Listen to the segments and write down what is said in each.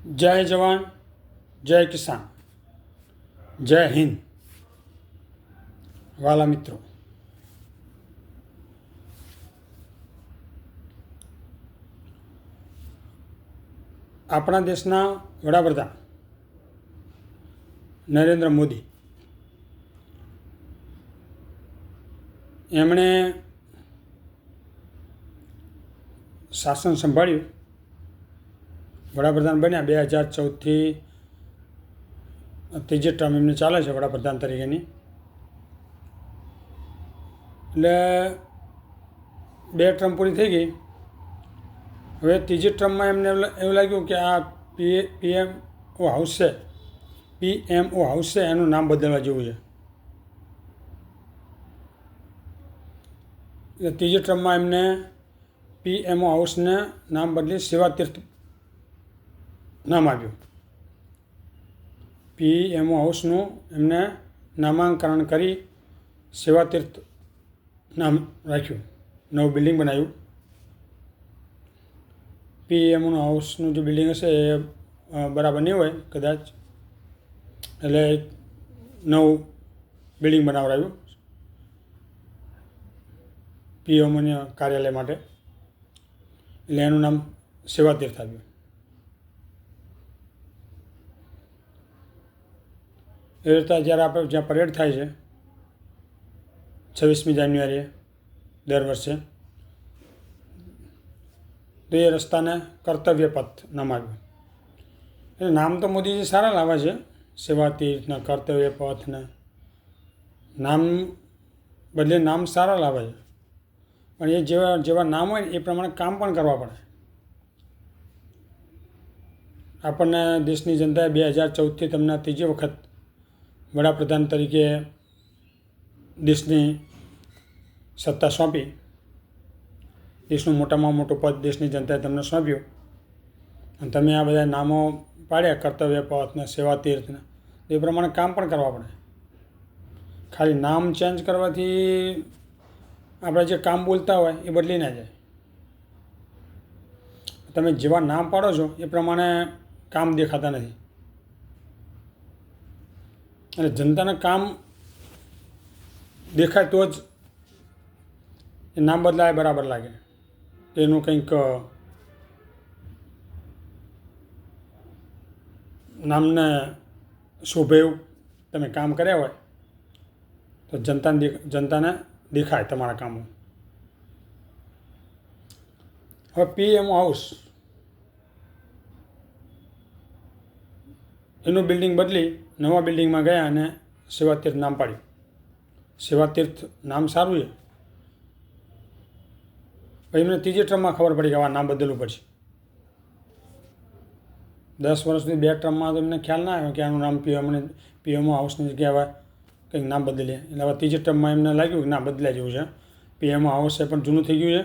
जय जवान जय किसान जय हिंद। वाला मित्रों, अपना देशना वडाप्रधान नरेंद्र मोदी एमणे शासन संभाळ्યું, वडाप्रधान बन्या 2014 थी ત્રીજી ટર્મ એમની ચાલે છે વડાપ્રધાન તરીકેની। એટલે 2 ટર્મ પૂરી થઈ ગઈ। હવે ત્રીજી ટર્મમાં એમને એવું લાગ્યું કે આ પીએમઓ હાઉસ છે એનું નામ બદલવા જેવું છે। એટલે ત્રીજી ટર્મમાં એમને પીએમઓ હાઉસને નામ બદલી સેવાતીર્થ નામ આવ્યું। પીએમઓ હાઉસનું એમને નામાંકરણ કરી સેવાતીર્થ નામ રાખ્યું। નવું બિલ્ડિંગ બનાવ્યું। પીએમઓ હાઉસનું જે બિલ્ડિંગ હશે એ બરાબર નહીં હોય કદાચ, એટલે નવું બિલ્ડિંગ બનાવડાવ્યું પીએમઓના કાર્યાલય માટે, એટલે એનું નામ સેવાતીર્થ આવ્યું। એ રીતે જ્યારે આપણે જ્યાં પરેડ થાય છે 26મી જાન્યુઆરીએ દર વર્ષે, તો એ રસ્તાને કર્તવ્ય પથ નામ આવ્યું। એટલે નામ તો મોદીજી સારા લાવે છે, સેવાતીર્થને, કર્તવ્ય પથને, નામ બદલે નામ સારા લાવે છે, પણ એ જેવા નામ હોય ને એ પ્રમાણે કામ પણ કરવા પડે। આપણને દેશની જનતાએ 2014થી તમને ત્રીજી વખત વડાપ્રધાન તરીકે દેશની સત્તા સોંપી। દેશનું મોટામાં મોટું પદ દેશની જનતાએ તમને સોંપ્યું, અને તમે આ બધા નામો પાડ્યા, કર્તવ્ય પથને, સેવાતીર્થને, એ પ્રમાણે કામ પણ કરવા પડે। ખાલી નામ ચેન્જ કરવાથી આપણે જે કામ બોલતા હોય એ બદલી ના જાય। તમે જેવા નામ પાડો છો એ પ્રમાણે કામ દેખાતા નથી, અને જનતાને કામ દેખાય તો જ એ નામ બદલાય બરાબર લાગે, એનું કંઈક નામને શોભે એવું તમે કામ કર્યા હોય તો જનતાને દેખાય તમારા કામો। હવે પીએમઓ હાઉસ એનું બિલ્ડિંગ બદલી નવા બિલ્ડિંગમાં ગયા અને સેવાતીર્થ નામ પાડ્યું। સેવાતીર્થ નામ સારું છે, પછી એમને ત્રીજી ટર્મમાં ખબર પડી કે આ નામ બદલવું પડશે। 10 વર્ષથી 2 ટર્મમાં તો એમને ખ્યાલ ના આવ્યો કે આનું નામ પીએમઓ હાઉસની જગ્યાએ હવે કંઈક નામ બદલીએ। એટલે હવે ત્રીજી ટર્મમાં એમને લાગ્યું કે ના બદલાય જેવું છે, પીએમઓ હાઉસ એ પણ જૂનું થઈ ગયું છે,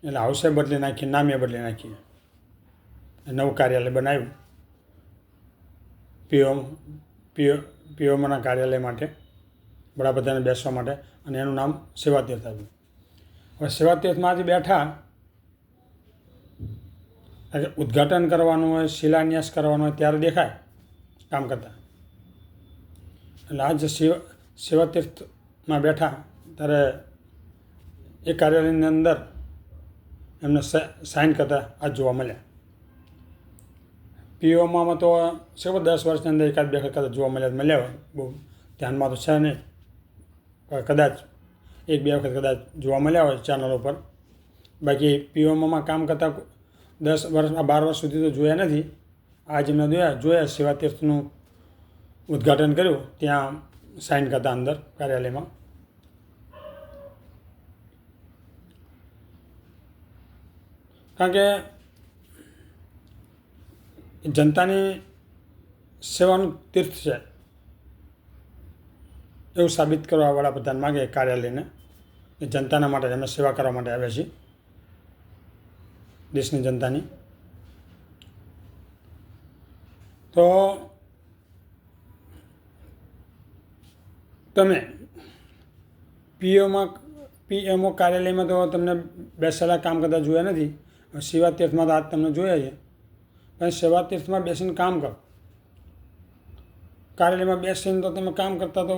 એટલે હાઉસે બદલી નાખી, નામે બદલી નાખીએ, નવું કાર્યાલય બનાવ્યું પીએમઓના કાર્યાલય માટે, વડાપ્રધાને બેસવા માટે, અને એનું નામ સેવાતીર્થ આવ્યું। હવે સેવાતીર્થમાં આજે બેઠા, ઉદ્ઘાટન કરવાનું હોય, શિલાન્યાસ કરવાનો હોય ત્યારે દેખાય કામ કરતા। એટલે આજ સેવાતીર્થમાં બેઠા ત્યારે એ કાર્યાલયની અંદર એમને સાઇન કરતા આજ જોવા મળ્યા। પીઓમાં તો છે 10 વર્ષની અંદર એકાદ બે વખત જોવા મળ્યા હોય, બહુ ધ્યાનમાં તો છે નહીં, કદાચ 1-2 વખત કદાચ જોવા મળ્યા હોય ચેનલો પર, બાકી પીઓમાં કામ કરતાં 10 વર્ષ 12 વર્ષ સુધી તો જોયા નથી। આજ એમને જોયા સેવાતીર્થનું ઉદ્ઘાટન કર્યું ત્યાં સાઇન કરતા અંદર કાર્યાલયમાં। કારણ કે જનતાની સેવાનું તીર્થ છે એવું સાબિત કરવા વડાપ્રધાન માગે કાર્યાલયને, કે જનતાના માટે અમે સેવા કરવા માટે આવ્યા છીએ દેશની જનતાની। તો તમે પીએમઓ કાર્યાલયમાં તો તમને બેસેલા કામ કરતા જોયા નથી, સેવાતીર્થમાં તો આજ તમને જોયા છે, પણ સેવા તીર્થમાં બેસીને કામ કરો. કાર્યાલયમાં બેસીને તો તમે કામ કરતા તો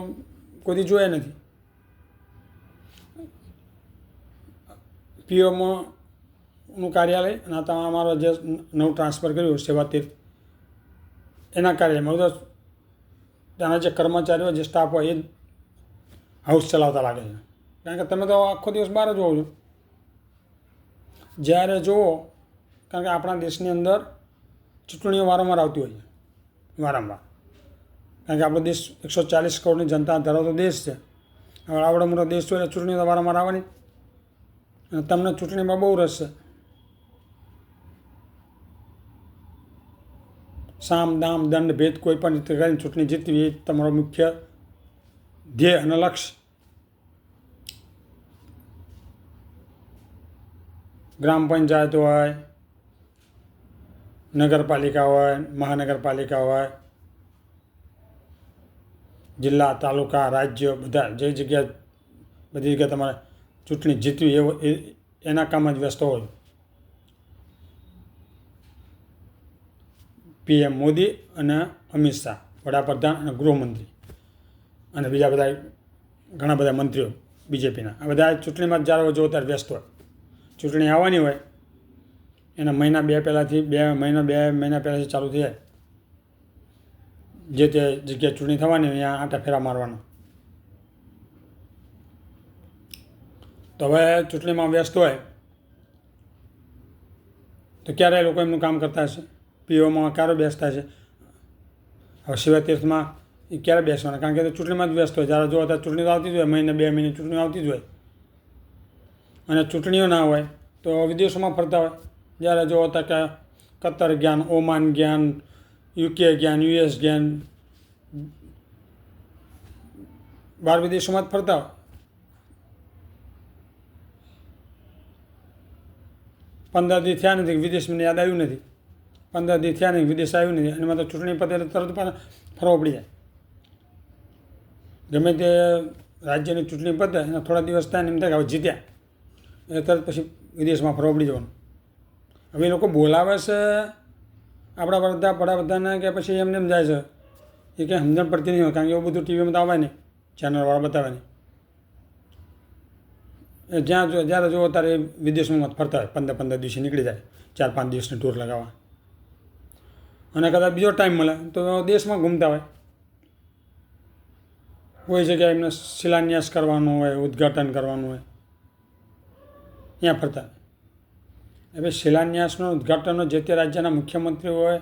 કોઈ જોયા નથી. પીઓનું કાર્યાલય અને અમારો જે નવું ટ્રાન્સફર કર્યું સેવા તીર્થ એના કાર્યાલયમાં બધા ત્યાંના જે કર્મચારીઓ જે સ્ટાફ હોય એ જ હાઉસ ચલાવતા લાગે છે. કારણ કે તમે તો આખો દિવસ બહાર જ હોવ છો. જ્યારે જુઓ, કારણ કે આપણા દેશની અંદર ચૂંટણીઓ વારંવાર આવતી હોય છે, વારંવાર. કારણ કે આપણો દેશ 140 કરોડની જનતા ધરાવતો દેશ છે. હવે આવડો મોટો દેશ હોય એટલે ચૂંટણીઓ તો વારંવાર આવવાની. અને તમને ચૂંટણીમાં બહુ રસ છે. સામ દામ દંડ ભેદ કોઈ પણ રીતે કરીને ચૂંટણી જીતવી એ તમારો મુખ્ય ધ્યેય અને લક્ષ્ય. ગ્રામ પંચાયત હોય, નગરપાલિકા હોય, મહાનગરપાલિકા હોય, જિલ્લા, તાલુકા, રાજ્ય, બધા જે જગ્યાએ બધી જગ્યાએ તમારે ચૂંટણી જીતવી એના કામ જ વ્યસ્ત હોય. PM મોદી અને અમિત શાહ, વડાપ્રધાન અને ગૃહમંત્રી અને બીજા બધા ઘણા બધા મંત્રીઓ BJPના, આ બધા ચૂંટણીમાં જ્યારે જો ત્યારે વ્યસ્ત હોય. ચૂંટણી આવવાની હોય એના મહિના બે મહિના પહેલાંથી ચાલુ થઈ જાય. જે તે જગ્યાએ ચૂંટણી થવાની હોય ત્યાં આંટા ફેરા મારવાનો. તો હવે ચૂંટણીમાં વ્યસ્ત હોય તો ક્યારે એ લોકો એમનું કામ કરતા હશે? પીઓમાં ક્યારે બેસતા હશે? હવે સેવા તીર્થમાં એ ક્યારે બેસવાના? કારણ કે ચૂંટણીમાં જ વ્યસ્ત હોય. જ્યારે જો ત્યારે ચૂંટણી તો આવતી જ હોય, મહિને 2 મહિને ચૂંટણીઓ આવતી જ હોય. અને ચૂંટણીઓ ના હોય તો વિદેશોમાં ફરતા હોય. જ્યારે જો હતા કે કતર જ્ઞાન, ઓમાન જ્ઞાન, UK જ્ઞાન, US જ્ઞાન, બહાર વિદેશોમાં જ ફરતા હોય. 15 દી થયા નથી, વિદેશ મને યાદ આવ્યું નથી. 15 દી થયા નહીં, વિદેશ આવ્યું નથી. અને એમાં તો ચૂંટણી પતે એટલે તરત પાછા ફરવા પડી જાય. ગમે તે રાજ્યની ચૂંટણી પતે એના થોડા દિવસ થાય ને એમ થાય કે હવે જીત્યા એટલે તરત પછી વિદેશમાં ફરવા પડી જવાનું. હવે એ લોકો બોલાવે છે આપણા વડાપ્રધાનને કે પછી એમને એમ જાય છે એ કંઈ સમજણ પડતી નહીં હોય. કારણ કે એવું બધું ટીવીમાં તો આવે નહીં, ચેનલવાળા બતાવે નહીં. જ્યારે જુઓ ત્યારે વિદેશમાં ફરતા હોય. 15 દિવસે નીકળી જાય, 4-5 દિવસની ટૂર લગાવવા. અને કદાચ બીજો ટાઈમ મળે તો દેશમાં ઘૂમતા હોય. કોઈ જગ્યાએ એમને શિલાન્યાસ કરવાનું હોય, ઉદ્ઘાટન કરવાનું હોય, ત્યાં ફરતા. હવે શિલાન્યાસનો ઉદ્ઘાટનનો જે તે રાજ્યના મુખ્યમંત્રી હોય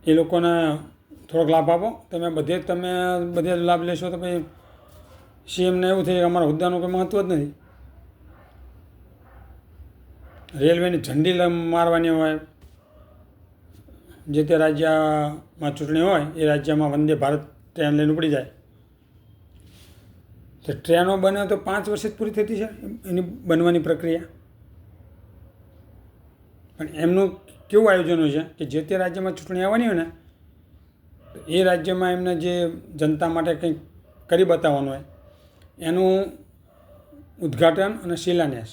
એ લોકોને થોડોક લાભ આપો. તમે બધે લાભ લેશો તો પછી CMને એવું થાય કે અમારા હોદ્દાનું કોઈ મહત્ત્વ જ નથી. રેલવેની ઝંડી મારવાની હોય. જે તે રાજ્યમાં ચૂંટણી હોય એ રાજ્યમાં વંદે ભારત ટ્રેન લઈને ઉપડી જાય. તો ટ્રેનો બને તો 5 વર્ષે જ પૂરી થતી છે એની બનવાની પ્રક્રિયા. પણ એમનું કેવું આયોજન હોય છે કે જે તે રાજ્યમાં ચૂંટણી આવવાની હોય ને તો એ રાજ્યમાં એમને જે જનતા માટે કંઈક કરી બતાવવાનું હોય એનું ઉદ્ઘાટન અને શિલાન્યાસ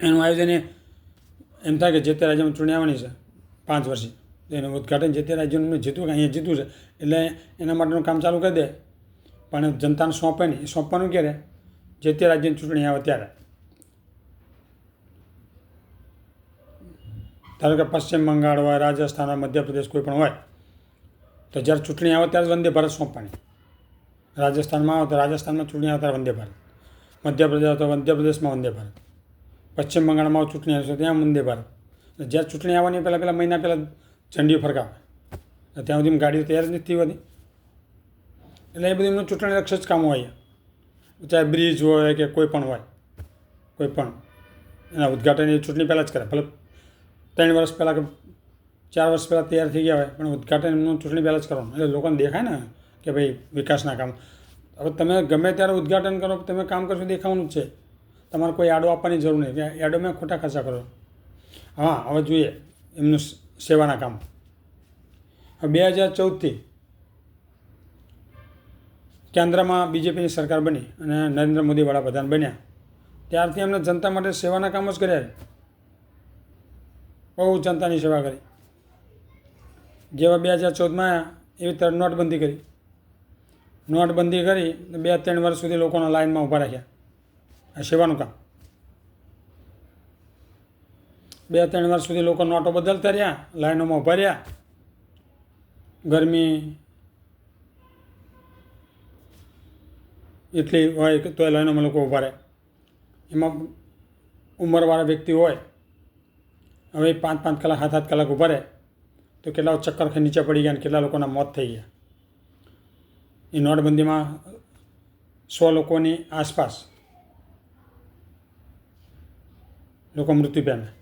એનું આયોજન એમ થાય કે જે તે રાજ્યમાં ચૂંટણી આવવાની છે 5 વર્ષે તો એનું ઉદ્ઘાટન જે તે રાજ્યનું જીતવું કે અહીંયા જીતવું છે એટલે એના માટેનું કામ ચાલુ કરી દે. પણ જનતાને સોંપે નહીં. એ સોંપવાનું ક્યારે? જે તે રાજ્યની ચૂંટણી આવે ત્યારે. ધારો કે પશ્ચિમ બંગાળ હોય, રાજસ્થાન હોય, મધ્યપ્રદેશ કોઈ પણ હોય તો જ્યારે ચૂંટણી આવે ત્યારે વંદે ભારત સોંપવાની. રાજસ્થાનમાં આવે તો રાજસ્થાનમાં ચૂંટણી આવે ત્યારે વંદે ભારત. મધ્યપ્રદેશ આવે તો મધ્યપ્રદેશમાં વંદે ભારત. પશ્ચિમ બંગાળમાં ચૂંટણી આવશે ત્યાં વંદે ભારત. જ્યારે ચૂંટણી આવવાની પહેલાં મહિના પહેલાં ઝંડીઓ ફરકાવે. ત્યાં સુધી ગાડીઓ તૈયાર જ નથી હોતી. એટલે એ બધું એમનું ચૂંટણીલક્ષ જ કામ હોય. ચાહે બ્રિજ હોય કે કોઈ પણ હોય, કોઈ પણ એના ઉદ્ઘાટન એ ચૂંટણી પહેલાં જ કરે. ભલે 3 વર્ષ પહેલાં કે 4 વર્ષ પહેલાં તૈયાર થઈ ગયા હોય પણ ઉદ્ઘાટન એમનું ચૂંટણી પહેલાં જ કરવાનું. એટલે લોકોને દેખાય ને કે ભાઈ વિકાસના કામ. હવે તમે ગમે ત્યારે ઉદ્ઘાટન કરો, તમે કામ કરશો દેખાવાનું જ છે. તમારે કોઈ આડો આપવાની જરૂર નહીં. એડોમાં ખોટા ખર્ચા કરો. હા, હવે જોઈએ એમનું સેવાના કામ. હવે 2014થી કેન્દ્રમાં BJPની સરકાર બની અને નરેન્દ્ર મોદી વડાપ્રધાન બન્યા ત્યારથી એમને જનતા માટે સેવાના કામ જ કર્યા. બહુ જનતાની સેવા કરી. જેવા 2014માં આવ્યા એવી તરત નોટબંધી કરી. નોટબંધી કરી 2-3 વર્ષ સુધી લોકોને લાઇનમાં ઊભા રાખ્યા. આ સેવાનું કામ. 2-3 વર્ષ સુધી લોકો નોટો બદલતા રહ્યા, લાઈનોમાં ઊભા રહ્યા. ગરમી એટલી હોય કે તોય લાઈનોમાં લોકો ઊભા રહે. એમાં ઉંમરવાળા વ્યક્તિ હોય, હવે 5-5 કલાક 7-7 કલાક ઊભા રહે તો કેટલા ચક્કર ખાઈ નીચે પડી ગયા અને કેટલા લોકોના મોત થઈ ગયા. એ નોટબંધીમાં 100 લોકોની આસપાસ લોકો મૃત્યુ પામ્યા.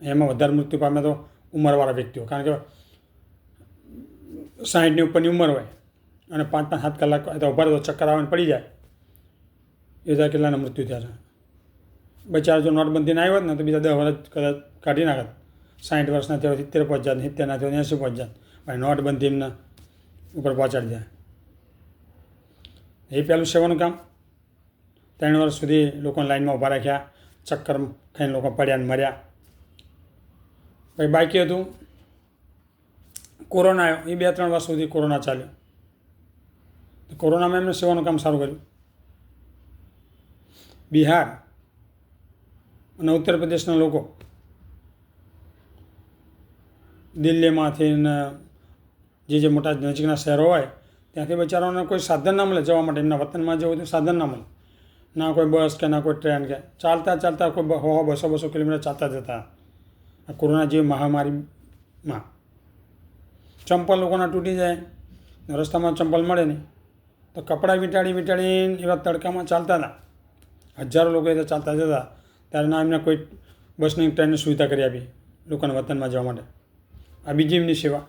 એમાં વધારે મૃત્યુ પામે તો ઉંમરવાળા વ્યક્તિઓ, કારણ કે 60ની ઉપરની ઉંમર હોય અને 5-7 કલાક ઊભા રહે તો ચક્કર આવે પડી જાય. એ બધા કેટલાના મૃત્યુ થયા છે. બચારા જો નોટબંધી ના આવ્યો હોત ને તો બીજા 10 વર્ષ કદાચ કાઢી નાખત. 60 વર્ષના થયો 70 પહોંચ જાત, 70ના થયો 80 પહોંચ જાત. ભાઈ નોટબંધી એમના ઉપર પહોંચાડી જાય. એ પહેલું સેવાનું કામ. 3 વર્ષ સુધી લોકોને લાઈનમાં ઊભા રાખ્યા, ચક્કર ખાઈને લોકો પડ્યા ને મર્યા. પછી બાકી હતું કોરોના આવ્યો. એ 2-3 વર્ષ સુધી કોરોના ચાલ્યો. કોરોનામાં એમને સેવાનું કામ સારું કર્યું. બિહાર અને ઉત્તર પ્રદેશના લોકો દિલ્હીમાંથી ને જે મોટા નજીકના શહેરો હોય ત્યાંથી બચારાઓને કોઈ સાધન ના મળે જવા માટે. એમના વતનમાં જવું તો સાધન ના મળે. ના કોઈ બસ કે ના કોઈ ટ્રેન કે ચાલતા કોઈ 100-200 કિલોમીટર ચાલતા જતા. આ કોરોના જેવી મહામારીમાં ચંપલ લોકોના તૂટી જાય, રસ્તામાં ચંપલ મળે નહીં તો કપડાં વીંટાળીને એવા તડકામાં ચાલતા હતા. હજારો લોકો એ ચાલતા જતા. ત્યારે ના એમને કોઈ બસની ટ્રેનની સુવિધા કરી આપી લોકોને વતનમાં જવા માટે. આ બીજી એમની સેવા.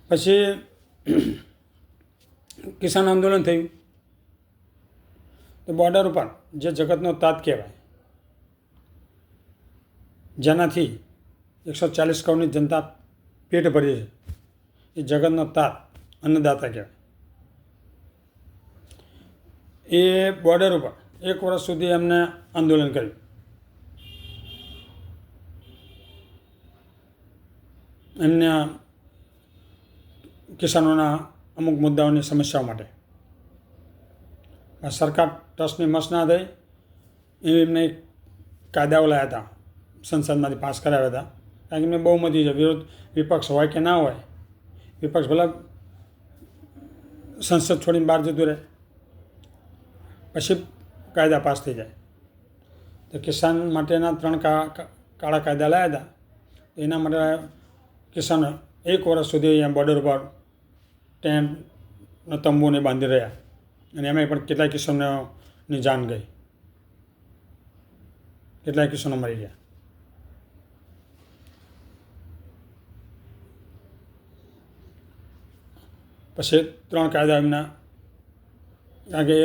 પછી કિસાન આંદોલન થયું. તો બોર્ડર ઉપર જે જગતનો તાત કહેવાય, જેનાથી 140 કરોડની જનતા પેટ ભરી છે, એ જગતનો તાત અન્નદાતા કહેવાય. એ બોર્ડર ઉપર 1 વર્ષ સુધી એમને આંદોલન કર્યું. એમને કિસાનોના અમુક મુદ્દાઓની સમસ્યાઓ માટે. સરકાર ટ્રસ્ટની મસ ના થઈ એમને કાયદાઓ લાવ્યા હતા, સંસદમાંથી પાસ કરાવ્યા હતા. કારણ કે એમને બહુમતી છે. વિપક્ષ હોય કે ના હોય, વિપક્ષ ભલે સંસદ છોડીને બહાર જતું રહે પછી કાયદા પાસ થઈ જાય. તો કિસાન માટેના 3 કાળા કાયદા લાવ્યા હતા. એના માટે કિસાનો 1 વર્ષ સુધી અહીંયા બોર્ડર ઉપર ટેન્ટ તંબુને બાંધી રહ્યા અને એમાં પણ કેટલાય કિસાનોની જાન ગઈ, કેટલાય કિસાનો મરી ગયા. પછી 3 કાયદા એમના, કારણ કે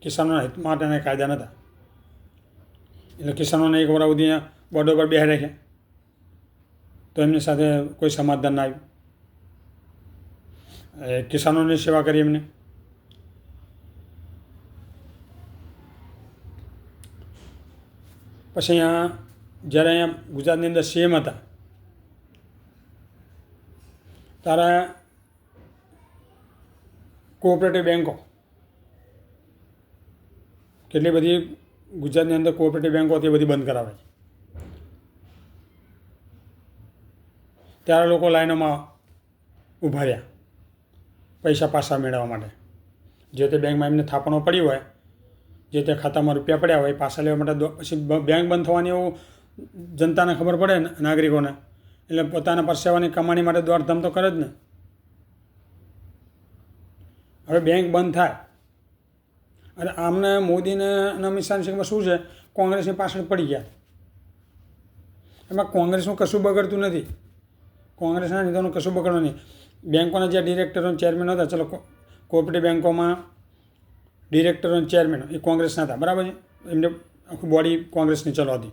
કિસાનોના હિત માટેના કાયદા નહોતા એટલે કિસાનોને 1 વર્ષ સુધી બોર્ડર પર બેસી રાખ્યા. તો એમની સાથે કોઈ સમાધાન ના આવ્યું. કિસાનોની સેવા કરી એમને. પછી જ્યારે અહીંયા ગુજરાતની અંદર સીએમ હતા ત્યારે કોઓપરેટિવ બેન્કો કેટલી બધી ગુજરાતની અંદર કોઓપરેટિવ બેન્કો હતી, બધી બંધ કરાવે. ત્યારે લોકો લાઈનોમાં ઊભા રહ્યા પૈસા પાછા મેળવવા માટે. જે તે બેંકમાં એમને થાપણો પડી હોય, જે તે ખાતામાં રૂપિયા પડ્યા હોય, પાછા લેવા માટે પછી બેંક બંધ થવાની એવું જનતાને ખબર પડે ને, નાગરિકોને, એટલે પોતાના પરસેવાની કમાણી માટે દોડધામ તો કરે જ ને. હવે બેંક બંધ થાય અને આમને મોદીને અને અમિત શાહની શું છે, કોંગ્રેસની પાછળ પડી ગયા. એમાં કોંગ્રેસનું કશું બગડતું નથી. કોંગ્રેસના નેતાનું કશું બગડવું નહીં. બેંકોના જે ડિરેક્ટરો ચેરમેન હતા, ચલો કોઓપરેટિવ બેંકોમાં ડિરેક્ટરો ચેરમેન એ કોંગ્રેસના હતા, બરાબર છે. એમને આખું બોડી કોંગ્રેસની ચલો હતી.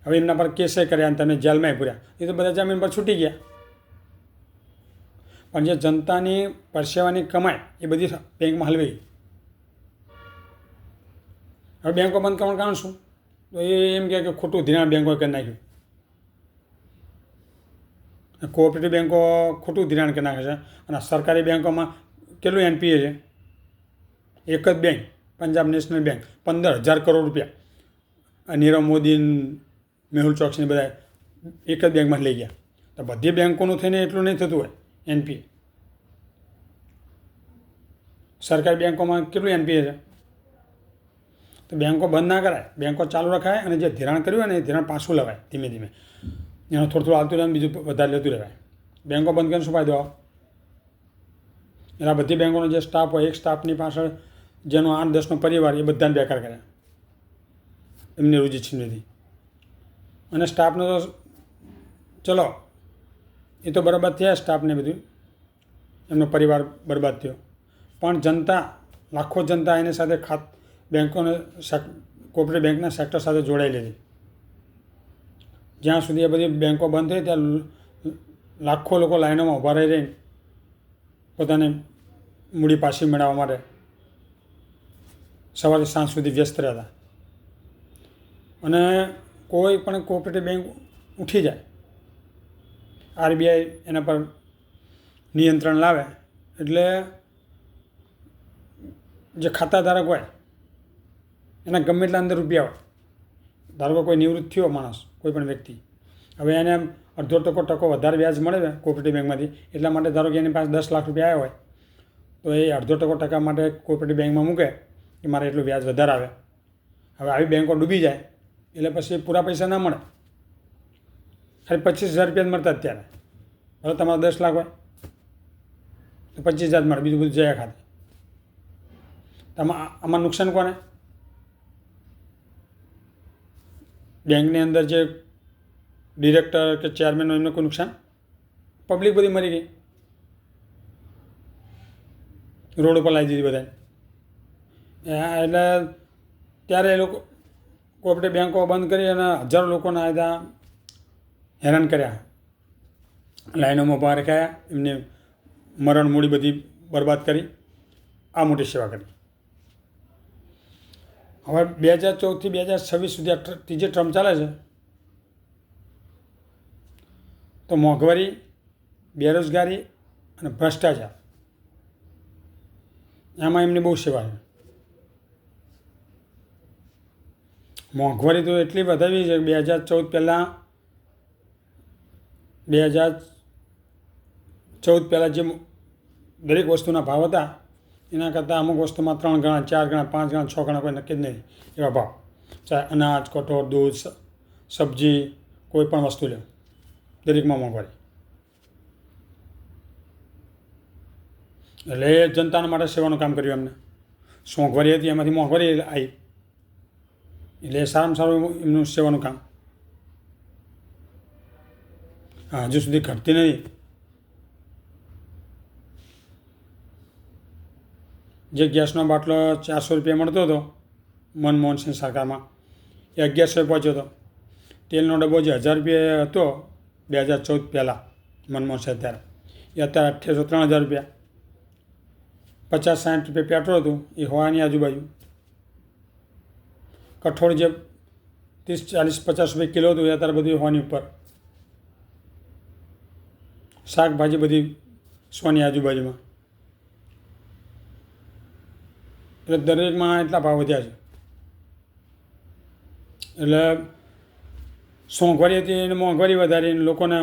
હવે એમના પર કેસે કર્યા અને તમે જેલમાં પૂર્યા. એ તો બધા જમીન પર છૂટી ગયા. પણ જે જનતાની પરસેવાની કમાઈ એ બધી બેંકમાં હલવાઈ. હવે બેંકો બંધ કરવાનું કારણ શું? તો એ એમ કહે કે ખોટું ધિરાણ બેંકોએ કરી નાખ્યું. કોઓપરેટિવ બેંકો ખોટું ધિરાણ કરી નાખે છે અને સરકારી બેંકોમાં કેટલું એનપીએ છે? એક જ bank Punjab national bank 15,000 crore રૂપિયા નીરવ મોદી, મેહુલ ચોકસીને બધા એક જ બેંકમાં લઈ ગયા. તો બધી બેંકોનું થઈને એટલું નહીં થતું હોય એનપીએ. સરકારી બેંકોમાં કેટલું એનપીએ છે? તો બેંકો બંધ ના કરાય, બેંકો ચાલુ રખાય અને જે ધિરાણ કર્યું હોય ને એ ધિરાણ પાછું લેવાય ધીમે ધીમે. એનું થોડું થોડું આવતું રહે, બીજું વધારે લેતું રહેવાય. બેંકો બંધ કરીને શું ફાયદો આવે? એટલે આ બધી બેંકોનો જે સ્ટાફ હોય, એક સ્ટાફની પાછળ જેનો 8-10નો પરિવાર, એ બધાને બેકાર કર્યા એમની રોજી છીનવી હતી. અને સ્ટાફનો તો ચલો એ તો બરાબર થયા, સ્ટાફને બધું એમનો પરિવાર બરબાદ થયો, પણ જનતા, લાખો જનતા એની સાથે બેંકોને કોઓપરેટિવ બેંકના સેક્ટર સાથે જોડાયેલી હતી. જ્યાં સુધી એ બધી બેંકો બંધ થઈ ત્યાં લાખો લોકો લાઈનોમાં ઊભા રહીને પોતાની મૂડી પાછી મેળવવા માટે સવારથી સાંજ સુધી વ્યસ્ત રહેતા. અને કોઈ પણ કોઓપરેટિવ બેંક ઉઠી જાય, આરબીઆઈ એના પર નિયંત્રણ લાવે એટલે જે ખાતાધારક હોય એના ગમે એટલા અંદર રૂપિયા હોય, ધારો કે કોઈ નિવૃત્ત થયો માણસ, કોઈ પણ વ્યક્તિ, હવે એને અડધો ટકો વધારે વ્યાજ મળે ને કોઓપરેટિવ બેંકમાંથી, એટલા માટે ધારો કે એની પાસે 10 લાખ રૂપિયા આવ્યા હોય તો એ અડધો ટકા માટે કોઓપરેટિવ બેંકમાં મૂકે કે મારે એટલું વ્યાજ વધારે આવે. હવે આવી બેંકો ડૂબી જાય એટલે પછી પૂરા પૈસા ના મળે, ખાલી 25,000 રૂપિયા જ મળતા અત્યારે. હવે તમારા 10 લાખ હોય તો 25,000 મળે, બીજું બધું જયા ખાતે. આમાં નુકસાન કોને? બેંકની અંદર જે ડિરેક્ટર કે ચેરમેન હોય એમને કોઈ નુકસાન? પબ્લિક બધી મરી ગઈ, રોડ ઉપર લાવી દીધી બધાને. એટલે ત્યારે એ લોકો કોઓપરેટિવ બેંકો બંધ કરી અને હજારો લોકોને આ હેરાન કર્યા, લાઈનોમાં ઊભા રખાયા, એમને મરણ મૂડી બધી બરબાદ કરી, આ મોટી સેવા કરી. હવે 2014થી 2026 સુધી આ ત્રીજી ટર્મ ચાલે છે તો મોંઘવારી, બેરોજગારી અને ભ્રષ્ટાચાર, આમાં એમની બહુ સેવા છે. મોંઘવારી તો એટલી વધારી છે કે 2014 પહેલાં 2014 પહેલાં જે દરેક વસ્તુના ભાવ હતા એના કરતાં અમુક વસ્તુમાં 3 ગણા, 4 ગણા, 5 ગણા, 6 ગણા કોઈ નક્કી જ નહીં એવા ભાવ. ચાહે અનાજ, કઠોળ, દૂધ, સબ્જી, કોઈ પણ વસ્તુ લો, દરેકમાં મોંઘવારી. એટલે એ જનતાના માટે સેવાનું કામ કર્યું એમને. મોંઘવારી હતી એમાંથી મોંઘવારી આવી એટલે સારામાં સારું એમનું સેવાનું કામ. હા, હજુ સુધી ઘટતી નથી. જે ગેસનો બાટલો 400 રૂપિયા મળતો હતો મનમોહન સિંહ સરકારમાં, એ 1100 પહોંચ્યો હતો. તેલનો ડબ્બો જે 1000 રૂપિયા હતો 2014 પહેલાં મનમોહન સિંહ ત્યારે, એ અત્યારે 2800-3000 રૂપિયા. 50-60 રૂપિયા પેટ્રોલ હતું એ હોવાની આજુબાજુ. કઠોળ જે 30-40-50 રૂપિયા કિલો હતું એ અત્યારે બધું હોવાની ઉપર. શાકભાજી બધી 100ની આજુબાજુમાં. એટલે દરેકમાં એટલા ભાવ વધ્યા છે. એટલે મોંઘવારી હતી એને મોંઘવારી વધારીને લોકોને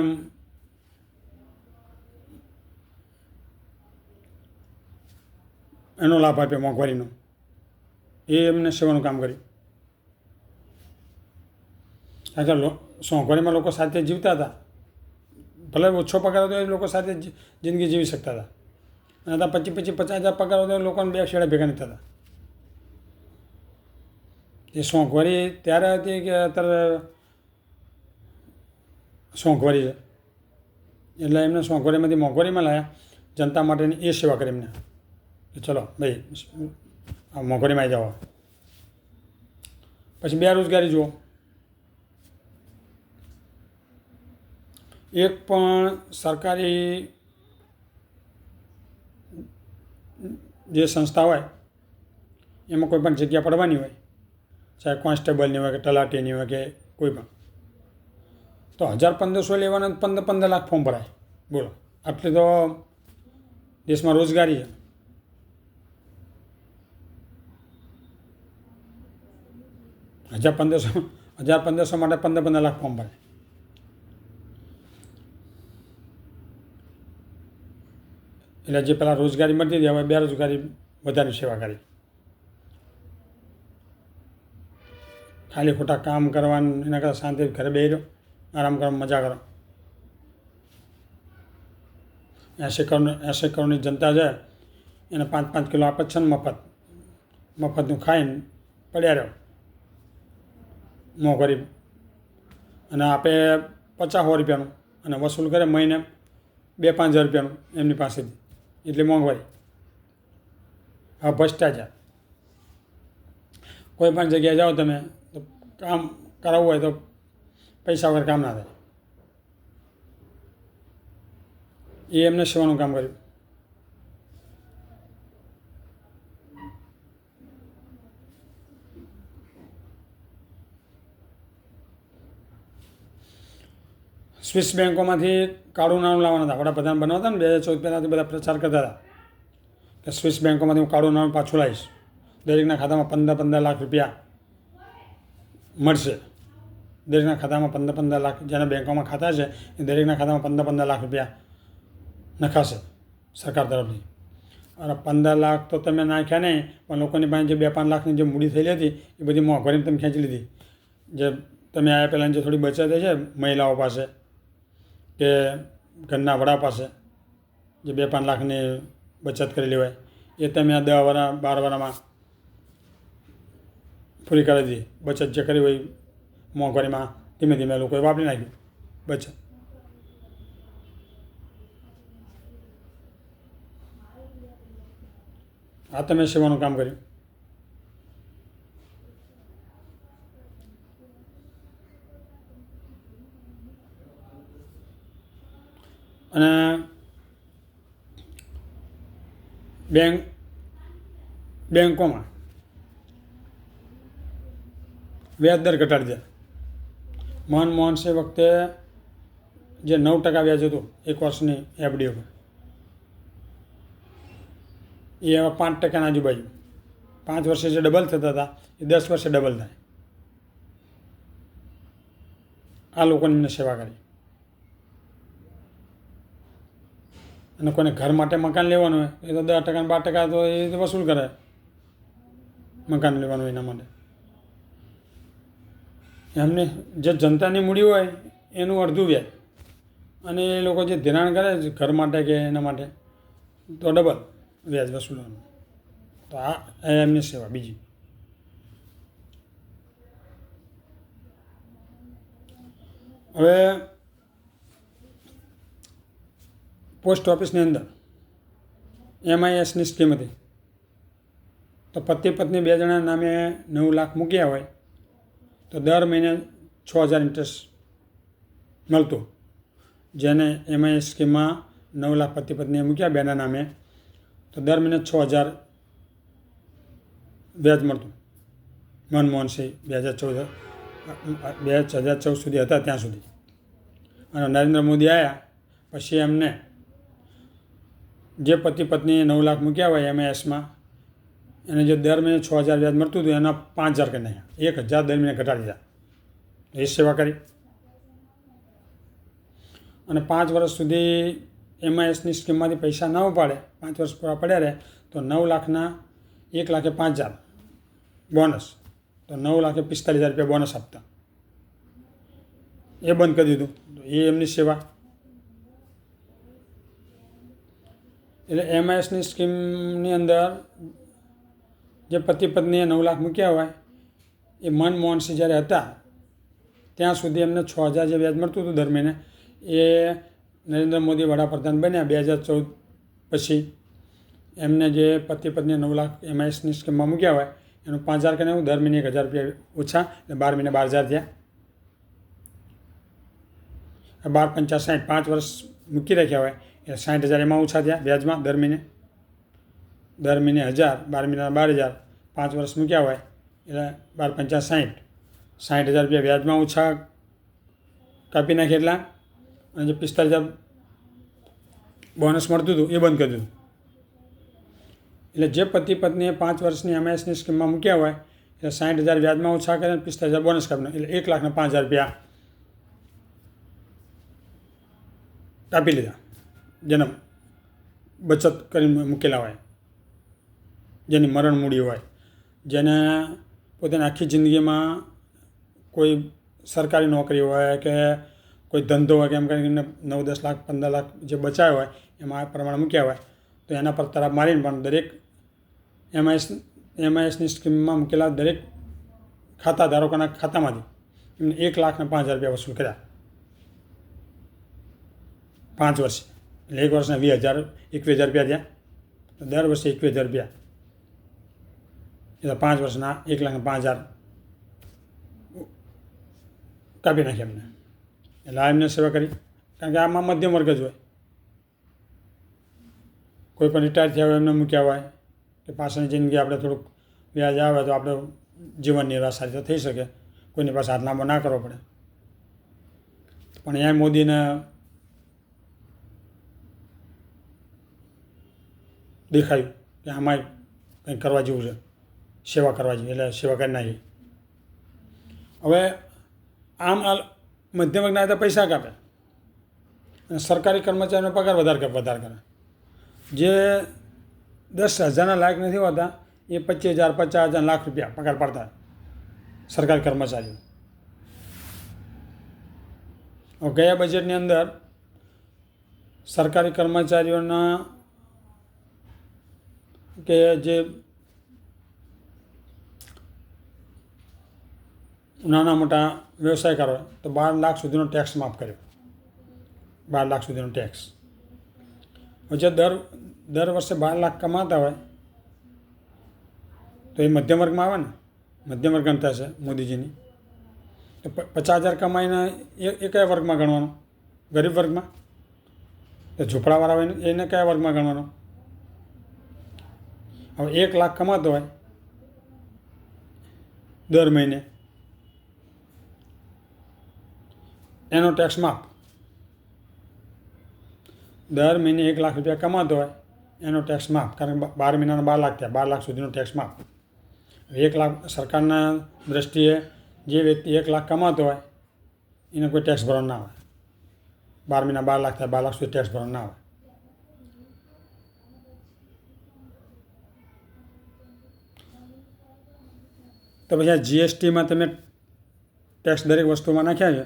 એનો લાભ આપ્યો મોંઘવારીનો, એ એમને સેવાનું કામ કર્યું. કારણ કે મોંઘવારીમાં લોકો સાથે જીવતા હતા, ભલે ઓછો પગાર હતો એ લોકો સાથે જિંદગી જીવી શકતા હતા. અને ત્યાં 25,000-50,000 પગાર હતો એ લોકોને 2 છેડા ભેગા નથી થતા. એ મોંઘવારી ત્યારે હતી કે અત્યારે મોંઘવારી છે એટલે એમને મોંઘવારીમાંથી મોંઘવારીમાં લાવ્યા, જનતા માટેની એ સેવા કરી એમને કે ચલો ભાઈ આ મોંઘવારીમાં આવી જાઓ. પછી બેરોજગારી જુઓ, એક પણ સરકારી જે સંસ્થા હોય એમાં કોઈ પણ જગ્યા પડવાની હોય ચાહે કોન્સ્ટેબલની હોય કે તલાટીની હોય કે કોઈ પણ, તો 1500 લેવાના 15 લાખ ફોર્મ ભરાય. બોલો, આટલી તો દેશમાં રોજગારી છે. હજાર પંદરસો માટે 15 લાખ ફોર્મ ભરાય. એટલે જે પહેલાં રોજગારી મળતી હતી, હવે બેરોજગારી વધારે સેવા કરી. ખાલી ખોટા કામ કરવાનું, એના કરતાં શાંતિથી ઘરે બેસી રહો, આરામ કરો, મજા કરો. 80 કરોડની જનતા છે, એને 5 કિલો આપે છે ને મફતનું ખાઈને પડ્યા રહ્યો મોંઘવારી, અને આપે 50-100 રૂપિયાનું અને વસૂલ કરે મહિને 2-5 હજાર રૂપિયાનું એમની પાસેથી. એટલી મોંઘવારી. હવે ભ્રષ્ટાચાર. કોઈ પણ જગ્યાએ જાઓ તમે તો કામ કરાવવું હોય તો પૈસા વગર કામ ના થાય. એ એમને સેવાનું કામ કર્યું. સ્વિસ બેન્કોમાંથી કાળું નાણું લાવવાના હતા. વડાપ્રધાન બનાવતા ને 2014 પહેલાંથી બધા પ્રચાર કરતા હતા કે સ્વિસ બેન્કોમાંથી હું કાળું નાણું પાછું લાવીશ. દરેકના ખાતામાં 15 લાખ રૂપિયા મળશે. દરેકના ખાતામાં 15 લાખ, જેના બેંકોમાં ખાતા છે એ દરેકના ખાતામાં 15 લાખ રૂપિયા નખાશે સરકાર તરફથી. અને 15 લાખ તો તમે નાખ્યા નહીં, પણ લોકોની પાસે જે 2-5 લાખની જે મૂડી થયેલી હતી એ બધી મોંઘવારીમાં તમે ખેંચી લીધી. જે તમે આવ્યા પહેલાંની જે થોડી બચત છે મહિલાઓ પાસે કે ઘરના વડા પાસે, જે 2-5 લાખની બચત કરેલી હોય એ તમે આ 10 વર્ષ 12 વર્ષમાં પૂરી કરી દીધી. બચત જે કરી હોય મોંઘવારીમાં ધીમે ધીમે લોકોએ વાપરી નાખ્યું બચત. આ તમે સેવાનું કામ કર્યું. અને બેંકોમાં વ્યાજ દર ઘટાડી દે. મનમોહન સિંહ વખતે જે 9% વ્યાજ હતું 1 વર્ષની એફડી ઉપર, એ હવે 5%ની આજુબાજુ. 5 વર્ષે જે ડબલ થતા હતા એ 10 વર્ષે ડબલ થાય. આ લોકોની એમને સેવા કરી. અને કોઈને ઘર માટે મકાન લેવાનું હોય એ તો 10% 12% તો એ વસૂલ કરે મકાન લેવાનું હોય એના માટે. એમને જે જનતાની મૂડી હોય એનું અડધું વ્યાજ, અને એ લોકો જે ધિરાણ કરે છે ઘર માટે કે એના માટે તો ડબલ વ્યાજ વસૂલવાનું. તો આ એમની સેવા. બીજી હવે પોસ્ટ ઓફિસની અંદર MISની સ્કીમ હતી. તો પતિ પત્ની 2 જણા નામે 9 લાખ મૂક્યા હોય તો દર મહિને 6,000 ઇન્ટરેસ્ટ મળતું. જેને MIS સ્કીમમાં 9 લાખ પતિ પત્નીએ મૂક્યા બેના નામે તો દર મહિને 6,000 વ્યાજ મળતું. મનમોહન સિંહ 2014 સુધી હતા ત્યાં સુધી. અને નરેન્દ્ર મોદી આવ્યા પછી એમને જે પતિ પત્નીએ 9 લાખ મૂક્યા હોય MISમાં એને જે દર મહિને 6,000 વ્યાજ મળતું હતું એના 5,000 કરી નાખ્યા. 1,000 દર મહિને ઘટાડી દીધા. એ સેવા કરી. અને 5 વર્ષ સુધી MISની સ્કીમમાંથી પૈસા ના ઉપાડે, 5 વર્ષ પૂરા પડ્યા રહે તો 9 લાખના 1,05,000 બોનસ, તો 9,45,000 રૂપિયા બોનસ આપતા. એ બંધ કરી દીધું. તો એ એમની સેવા. એટલે MISની સ્કીમની અંદર જે પતિ પત્નીએ 9 લાખ મૂક્યા હોય એ મનમોહન સિંહ જ્યારે હતા ત્યાં સુધી એમને 6,000 જે વ્યાજ મળતું હતું દર મહિને, એ નરેન્દ્ર મોદી વડાપ્રધાન બન્યા 2014 પછી એમને જે પતિ પત્નીએ 9 લાખ MISની સ્કીમમાં મૂક્યા હોય એનું 5,000 કરીને એવું દર મહિને 1,000 રૂપિયા ઓછા, એટલે 12 મહિને 12,000 થયા. 12 × 5 = 60, 5 વર્ષ મૂકી રાખ્યા હોય એટલે 60,000 એમાં ઓછા થયા વ્યાજમાં દર મહિને 1,000, 12 મહિને 12,000, 5 વર્ષ મૂક્યા હોય એટલે 12 પંચા 60, 60,000 રૂપિયા વ્યાજમાં ઓછા કાપી નાખે એટલા, અને જે 45,000 બોનસ મળતું હતું એ બંધ કરી દીધું. એટલે જે પતિ પત્નીએ 5 વર્ષની એમઆઈએસની સ્કીમમાં મૂક્યા હોય એટલે 60,000 વ્યાજમાં ઓછા કરે અને 45,000 બોનસ કાપી નાખે, એટલે 1,05,000 રૂપિયા કાપી લીધા, જેને બચત કરીને મૂકેલા હોય, જેની મરણ મૂડી હોય, જેને પોતાની આખી જિંદગીમાં કોઈ સરકારી નોકરી હોય કે કોઈ ધંધો હોય કે એમ કરીને 9-10 લાખ 15 લાખ જે બચાવ્યા હોય એમાં આ પ્રમાણે મૂક્યા હોય, તો એના પર તરાપ મારીને પણ દરેક એમઆઈએસની સ્કીમમાં મૂકેલા દરેક ખાતા ધારકોના ખાતામાંથી એમને 1,05,000 રૂપિયા વસૂલ કર્યા 5 વર્ષે. એટલે 1 વર્ષના 20,000 21,000 રૂપિયા થયા, તો દર વર્ષે 21,000 રૂપિયા, એટલે 5 વર્ષના 1,05,000 કાપી નાખ્યા એમને. એટલે આ એમને સેવા કરી, કારણ કે આમાં મધ્યમ વર્ગ જ હોય. કોઈ પણ રિટાયર થયા હોય એમને મૂક્યા હોય કે પાછળની જિંદગી આપણે થોડુંક વ્યાજ આવે તો આપણે જીવન નિર્વાહ સારી રીતે થઈ શકે, કોઈની પાસે હાથ લાંબો ના કરવો પડે. પણ અહીંયા મોદીને દેખાયું કે આમાં કંઈક કરવા જેવું છે, સેવા કરવા જેવી, એટલે સેવા કરી નાખી. હવે આમ મધ્યમ વર્ગના તો પૈસા કાપે અને સરકારી કર્મચારીનો પગાર વધારે કરે. જે 10,000ના લાયક નથી હોતા એ 25,000 50,000 લાખ રૂપિયા પગાર પાડતા સરકારી કર્મચારીઓ. હવે ગયા બજેટની અંદર સરકારી કર્મચારીઓના કે જે નાના મોટા વ્યવસાયકારો તો 12 લાખ સુધીનો ટેક્સ માફ કર્યો, 12 લાખ સુધીનો ટેક્સ. જે દર વર્ષે 12 લાખ કમાતા હોય તો એ મધ્યમ વર્ગમાં આવે ને, મધ્યમ વર્ગ ગણતા છે મોદીજીની. તો 50,000 કમાઈને એ કયા વર્ગમાં ગણવાનો? ગરીબ વર્ગમાં. તો ઝૂંપડાવાળા હોય એને કયા વર્ગમાં ગણવાનો? હવે 1 લાખ કમાતો હોય દર મહિને, એનો ટેક્સ માફ. દર મહિને 1 લાખ રૂપિયા કમાતો હોય એનો ટેક્સ માફ, કારણ કે 12 મહિનાના 12 લાખ થયા, 12 લાખ સુધીનો ટેક્સ માફ. 1 લાખ સરકારના દૃષ્ટિએ જે વ્યક્તિ 1 લાખ કમાતો હોય એને કોઈ ટેક્સ ભરવાનો ના આવે. 12 મહિના 12 લાખ થાય, 12 લાખ સુધી ટેક્સ ભરવાનો ના આવે. તો પછી આ જીએસટીમાં તમે ટેક્સ દરેક વસ્તુમાં નાખ્યા છે,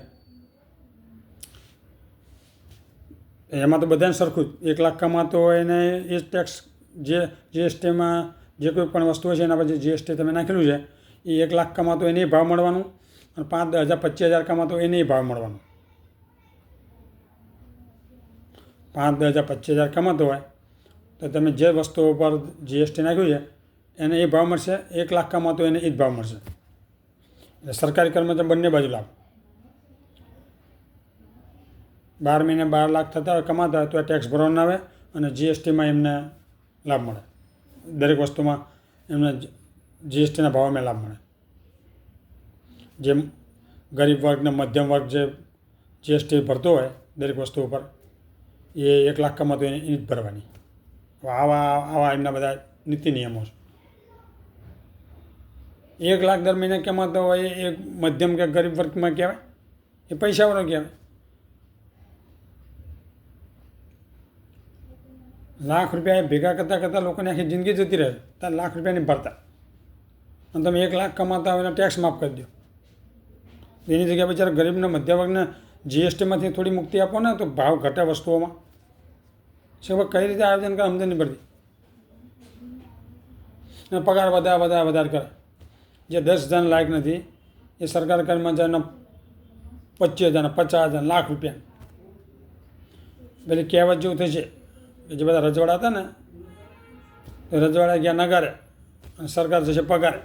એમાં તો બધાને સરખું જ 1 લાખ કમાતો હોય એને એ જ ટેક્સ, જે જીએસટીમાં જે કોઈ પણ વસ્તુ હોય છે એના પર જે જીએસટી તમે નાખેલું છે એ 1 લાખ કમાતો એને ભાવ મળવાનું, અને 5,000 25,000 કમાતો એને ભાવ મળવાનો. 5,000 25,000 કમાતો હોય તો તમે જે વસ્તુઓ પર જીએસટી નાખ્યું છે એને એ ભાવ મળશે, 1 લાખ કમાતો એને એ જ ભાવ મળશે. એટલે સરકારી કર્મચારી બંને બાજુ લાભ. 12 મહિને 12 લાખ થતા હોય કમાતા હોય તો એ ટેક્સ ભરવાનો આવે, અને જીએસટીમાં એમને લાભ મળે. દરેક વસ્તુમાં એમને જીએસટીના ભાવમાં લાભ મળે. જેમ ગરીબ વર્ગ ને મધ્યમ વર્ગ જે જીએસટી ભરતો હોય દરેક વસ્તુ ઉપર, એ 1 લાખ કમાતો એને એ જ ભરવાની. આવા એમના બધા નીતિ નિયમો છે. 1 લાખ દર મહિને કમાતો હોય એ મધ્યમ કે ગરીબ વર્ગમાં કહેવાય, એ પૈસાવાળો કહેવાય. લાખ રૂપિયા ભેગા કરતાં લોકોને આખી જિંદગી જતી રહે, ત્યારે લાખ રૂપિયા નહીં ભરતા, અને તમે 1 લાખ કમાતા હોય એનો ટેક્સ માફ કરી દો. એની જગ્યાએ બિચારા ગરીબને મધ્ય વર્ગને જીએસટીમાંથી થોડી મુક્તિ આપો ને તો ભાવ ઘટે વસ્તુઓમાં. છે કઈ રીતે આયોજન કરે સમજ નહીં પડતી. અને પગાર વધારે કરે. જે 10,000 લાયક નથી એ સરકારી કર્મચારીના 25,000 50,000 લાખ રૂપિયા. પેલી કહેવત જેવું થશે કે જે બધા રજવાડા હતા ને એ રજવાડા ગયા નગારે અને સરકાર જશે પગારે.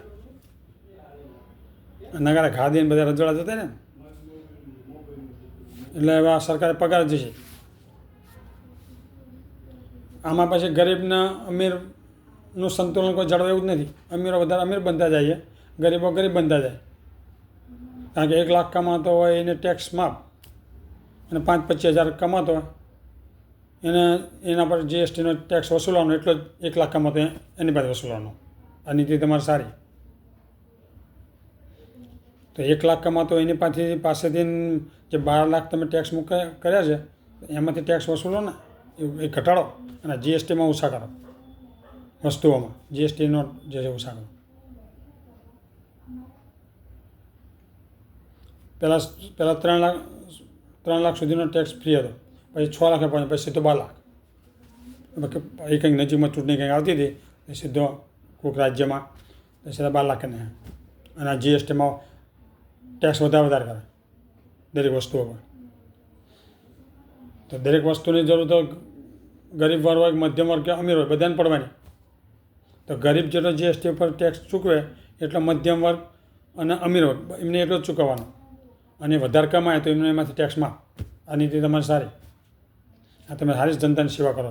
નગારે ખાધીને બધા રજવાડા જતા ને એટલે હવે આ સરકારે પગાર જશે. આમાં પછી ગરીબના અમીરનું સંતુલન કોઈ જળવાય એવું જ નથી. અમીરો વધારે અમીર બનતા જાય છે, ગરીબો ગરીબ બનતા જાય. કારણ કે 1 લાખ કમાતો હોય એને ટેક્સ માફ, અને 5-25 હજાર કમાતો હોય એને એના પર જીએસટીનો ટેક્સ વસૂલવાનો, એટલો જ 1 લાખ કમાતો એની પાસે વસૂલવાનો. આ નીતિ તમારી સારી. તો 1 લાખ કમાતો એની પાસેથી જે 12 લાખ તમે ટેક્સ કર્યા છે એમાંથી ટેક્સ વસૂલો ને એ ઘટાડો, અને જીએસટીમાં ઓછા કરો, વસ્તુઓમાં જીએસટીનો જે છે ઓછા કરો. પહેલાં 3 લાખ સુધીનો ટેક્સ ફ્રી હતો, પછી 6 લાખ પછી સીધો 12 લાખ. એ કંઈક નજીકમાં ચૂંટણી કંઈક આવતી હતી એ સીધો કોઈક રાજ્યમાં સીધા 12 લાખ ને, અને જીએસટીમાં ટેક્સ વધારે કરે દરેક વસ્તુઓ પર. તો દરેક વસ્તુની જરૂર તો ગરીબ વર્ગ હોય, મધ્યમ વર્ગ કે અમીર હોય બધાને પડવાની. તો ગરીબ જેટલો જીએસટી ઉપર ટેક્સ ચૂકવે એટલો મધ્યમ વર્ગ અને અમીર વર્ગ એમને એટલો જ ચૂકવવાનો, અને વધારે કમાય તો એમને એમાંથી ટેક્સ માફ. આ નીતિ તમારી સારી. આ તમે સારી જનતાની સેવા કરો.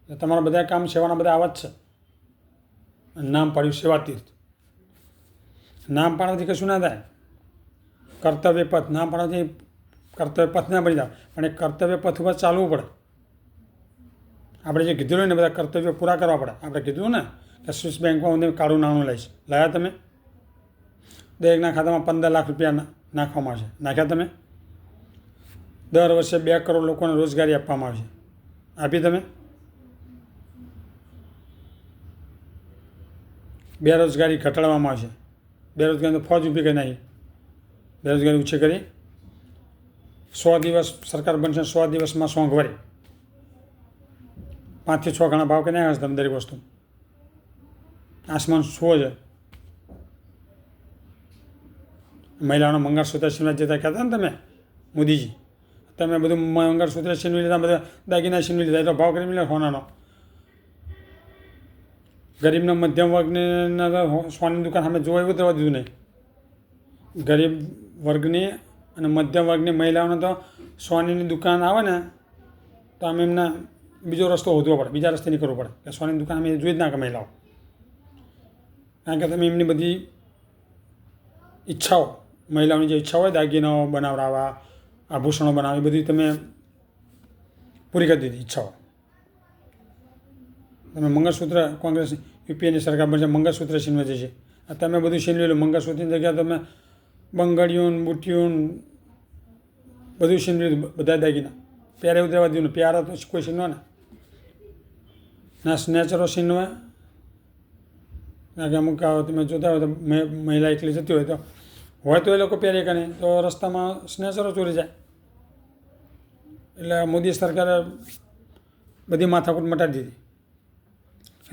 તમારા બધા કામ સેવાના બધા આવા જ છે. નામ પાડ્યું સેવા તીર્થ. નામ પાડવાથી કશું ના થાય. કર્તવ્ય પથ નામ પાડવાથી કર્તવ્ય પથ ના બની જાય, પણ એ કર્તવ્ય પથ ઉપર ચાલવું પડે. આપણે જે કીધું ને બધા કર્તવ્યો પૂરા કરવા પડે. આપણે કીધું ને કે સ્વિસ બેંકમાં હું કાળું નાણું લઈશ, લાયા તમે? દરેકના ખાતામાં 15 લાખ રૂપિયા નાખવામાં આવશે, નાખ્યા તમે? દર વર્ષે 2 કરોડ લોકોને રોજગારી આપવામાં આવશે, આપી તમે? બેરોજગારી ઘટાડવામાં આવશે. બેરોજગારી તો ફોજ ઊભી કરી નાખી, બેરોજગારી ઓછી કરી. 100 દિવસ સરકાર બનશે, 100 દિવસમાં મોંઘવારી 5 થી 6 ગણા ભાવ કરી નાખ્યા છે તમે દરેક વસ્તુ. આસમાન શું છે? મહિલાઓના મંગળસૂત્ર છીનવા જતા કહેતા ને તમે મોદીજી, તમે બધું મંગળસૂત્ર છીનવી લીધા, બધા દાગીના છીનવી લીધા, એટલો ભાવ કરી મળ્યો સોનાનો. ગરીબના મધ્યમ વર્ગને સોનાની દુકાન સામે જોવા એવું કરવા દીધું નહીં. ગરીબ વર્ગની અને મધ્યમ વર્ગની મહિલાઓને તો સોનાની દુકાન આવે ને તો અમે એમને બીજો રસ્તો શોધવો પડે, બીજા રસ્તે નીકળવું પડે કે સોનાની દુકાન અમે જોઈ જ ના કે મહિલાઓ. કારણ કે તમે એમની બધી ઈચ્છાઓ, મહિલાઓની જે ઈચ્છા હોય દાગીનાઓ બનાવડાવવા, આભૂષણો બનાવવા, એ બધી તમે પૂરી કરી દીધી ઈચ્છાઓ. તમે મંગળસૂત્ર, કોંગ્રેસ યુપીએની સરકાર બનશે, મંગળસૂત્ર છીનવે છે. તમે બધું છીનવી લો. મંગળસૂત્રની જગ્યાએ તમે બંગડીયું, બુટીયું બધું છીનવી લીધું, બધા દાગીના. પ્યારે ઉતરવા દીધું ને, પ્યારા તો કોઈ છીનવા ને ના, સ્નેચરો છીનવા. કારણ કે અમુક તમે જોતા હોય તો મહિલા એકલી જતી હોય તો એ લોકો પહેરે કે નહીં, તો રસ્તામાં સ્નેચરો ચોરી જાય. એટલે મોદી સરકારે બધી માથાકૂટ મટાડી દીધી.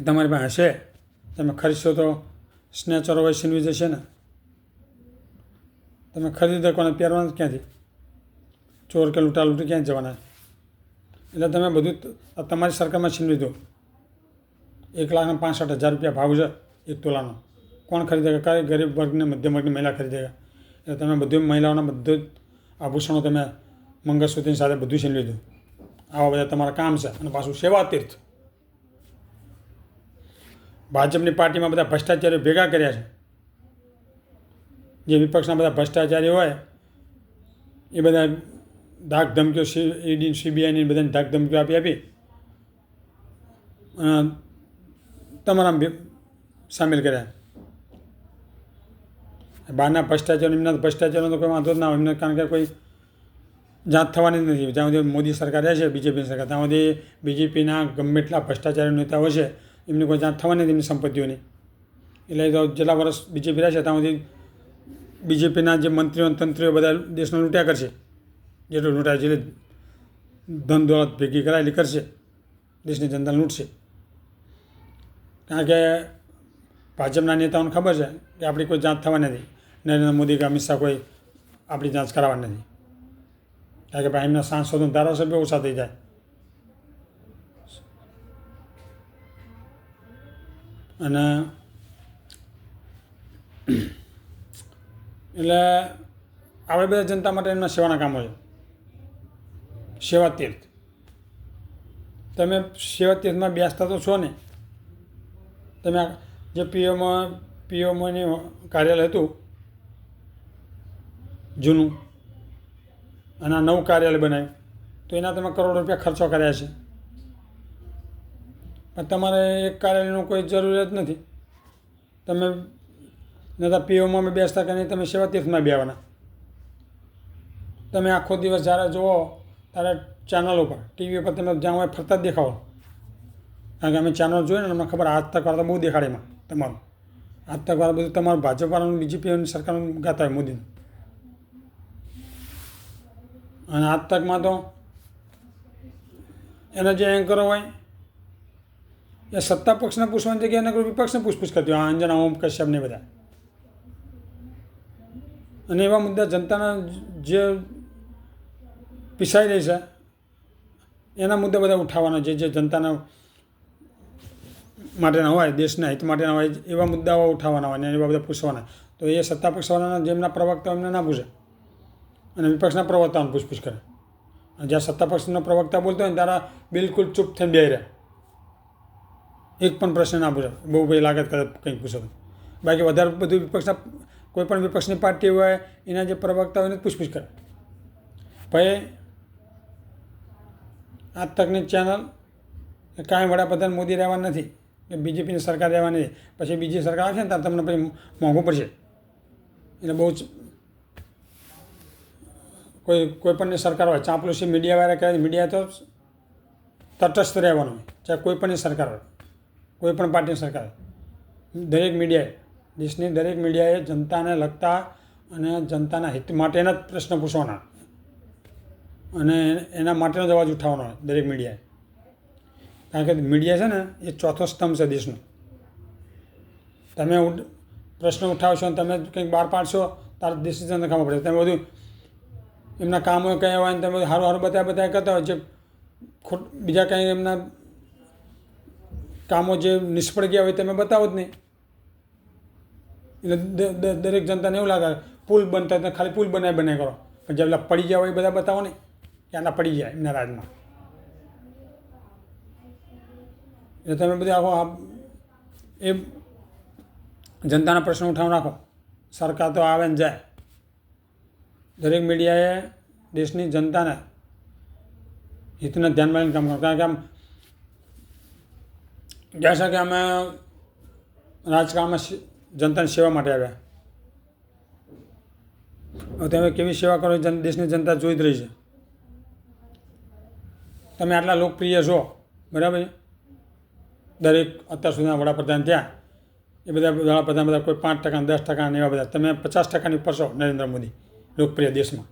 તમારી પાસે હશે, તમે ખરીદશો તો સ્નેચરો હોય છીનવી જશે ને. તમે ખરીદો કોને પહેરવાના ક્યાંથી? ચોર કે લૂંટાલૂંટી ક્યાં જવાના? એટલે તમે બધું તમારી સરકારમાં છીનવી દો. 1,65,000 રૂપિયા ભાવ છે 1 તોલાનો. કોણ ખરીદેગા? કઈ ગરીબ વર્ગને, મધ્યમ વર્ગની મહિલા ખરીદેગા? એટલે તમે બધું મહિલાઓના બધું જ આભૂષણો તમે મંગળસૂત્રની સાથે બધું છીનવી લીધું. આવા બધા તમારા કામ છે. અને પાછું સેવા તીર્થ. ભાજપની પાર્ટીમાં બધા ભ્રષ્ટાચારીઓ ભેગા કર્યા છે. જે વિપક્ષના બધા ભ્રષ્ટાચારી હોય એ બધા ધાક ધમકીઓ, ઈડી, સીબીઆઈની બધાને ધાક ધમકીઓ આપી તમારા સામેલ કર્યા. બહારના ભ્રષ્ટાચાર, એમના ભ્ષ્ટાચારનો તો કોઈ વાંધો જ ના હોય એમને, કારણ કે કોઈ જાંચ થવાની જ નથી. જ્યાં સુધી મોદી સરકાર રહેશે, બીજેપીની સરકાર, ત્યાં સુધી બીજેપીના ગમે એટલા ભ્રષ્ટાચારી નેતાઓ છે એમની કોઈ જાંચ થવાની નથી, એમની સંપત્તિઓની. એટલે તો જેટલા વર્ષ બીજેપી રહેશે ત્યાં સુધી બીજેપીના જે મંત્રીઓ તંત્રીઓ બધા દેશને લૂંટ્યા કરશે. જેટલું લૂંટાય છે ધન દોલત ભેગી કરાયેલી કરશે, દેશની જનતા લૂંટશે. કારણ કે ભાજપના નેતાઓને ખબર છે કે આપણી કોઈ જાંચ થવાની નથી. નરેન્દ્ર મોદી કે અમિત શાહ કોઈ આપણી જાંચ કરાવવાની નથી. કારણ કે ભાઈ એમના સાંસદો, ધારાસભ્યો ઓછા થઈ જાય. અને એટલે આપણે બધા જનતા માટે એમના સેવાના કામો છે. સેવા તીર્થ. તમે સેવા તીર્થમાં બેસતા તો છો ને. તમે જે પીએમમાં પીઓમાંની કાર્યાલય હતું જૂનું, અને આ નવું કાર્યાલય બનાવ્યું, તો એના તમે કરોડો રૂપિયા ખર્ચો કર્યા છે. પણ તમારે એક કાર્યાલયનું કોઈ જરૂરિયાત નથી. તમે નતા પીઓમાં બેસતા કે નહીં, તમે સેવા તીર્થમાં બેવાના. તમે આખો દિવસ જ્યારે જુઓ ત્યારે ચેનલ ઉપર, ટીવી ઉપર તમે જ્યાં હોય ફરતા જ દેખાવો. કારણ કે અમે ચેનલ જોઈએ ને, અમને ખબર આજ તક વાળા તો બહુ દેખાડે એમાં તમારું. આજ તક વાળા બધું તમારું ભાજપવાળાનું, બીજેપી સરકારનું ગાતા હોય મોદીનું. અને આજ તકમાં તો એના જે એન્કરો હોય એ સત્તા પક્ષને પૂછવાની જગ્યાએ એને કોઈ વિપક્ષને પૂછપૂછ કરતી હોય. અંજના ઓમ કશ્યપ ને બધા. અને એવા મુદ્દા જનતાના જે પીસાઈ રહી છે એના મુદ્દા બધા ઉઠાવવાના, જે જનતાના માટેના હોય, દેશના હિત માટેના હોય, એવા મુદ્દાઓ ઉઠાવવાના હોય ને એવા બધા પૂછવાના. તો એ સત્તા પક્ષવાળાના જેમના પ્રવક્તા એમને ના પૂછે, અને વિપક્ષના પ્રવક્તાઓને પૂછપૂછ કરે. અને જ્યાં સત્તા પક્ષનો પ્રવક્તા બોલતો હોય ને ત્યારે બિલકુલ ચૂપ થઈને બેસી રહે, એક પણ પ્રશ્ન ના પૂછે. બહુ ભાઈ લાગત કરે કંઈક પૂછો. બાકી વધારે બધું વિપક્ષના, કોઈ પણ વિપક્ષની પાર્ટી હોય એના જે પ્રવક્તા હોય એને પૂછપૂછ કરે. ભાઈ આજ તકની ચેનલ કાંઈ વડાપ્રધાન મોદી રહેવા નથી, કે બીજેપીની સરકાર રહેવા નથી. પછી બીજી સરકાર આવશે ને ત્યારે તમને પછી મોંઘું પડશે. એટલે બહુ જ કોઈ પણની સરકાર હોય, ચાંપલુસી મીડિયાવાળા કહે, મીડિયા તો તટસ્થ રહેવાનું હોય, ચાહે કોઈ પણની સરકાર હોય, કોઈ પણ પાર્ટીની સરકાર હોય. દરેક મીડિયાએ, દેશની દરેક મીડિયાએ જનતાને લગતા અને જનતાના હિત માટેના જ પ્રશ્ન પૂછવાના અને એના માટેનો જ અવાજ ઉઠાવવાનો હોય દરેક મીડિયાએ. કારણ કે મીડિયા છે ને એ ચોથો સ્તંભ છે દેશનો. તમે પ્રશ્ન ઉઠાવશો અને તમે કંઈક બહાર પાડશો ત્યારે દેશની જનતા ખબર પડે. તમે બધું એમના કામો કયા હોય ને તમે બધું સારું બતાવ્યા કરતા હોય, જે બીજા કંઈ એમના કામો જે નિષ્ફળ ગયા હોય તમે બતાવો જ નહીં. એટલે દરેક જનતાને એવું લાગે પુલ બનતા ખાલી પુલ બનાવી કરો, પણ જે પેલા પડી ગયા હોય એ બધા બતાવો નહીં કે આના પડી ગયા એમના રાજમાં. એટલે તમે બધા આખો એ જનતાના પ્રશ્નો ઉઠાવી નાખો. સરકાર તો આવે ને જાય. દરેક મીડિયાએ દેશની જનતાને હિતને ધ્યાનમાં લઈને કામ કરો. કારણ કે આમ કહે છે કે અમે રાજકારણમાં જનતાની સેવા માટે આવ્યા. હવે તમે કેવી સેવા કરો દેશની જનતા જોઈ જ રહી છે. તમે આટલા લોકપ્રિય છો, બરાબર છે. દરેક અત્યાર સુધીના વડાપ્રધાન ત્યાં એ બધા વડાપ્રધાન બધા કોઈ 5%, 10% એવા બધા. તમે 50%ની ઉપર છો નરેન્દ્ર મોદી લોકપ્રિય દેશમાં.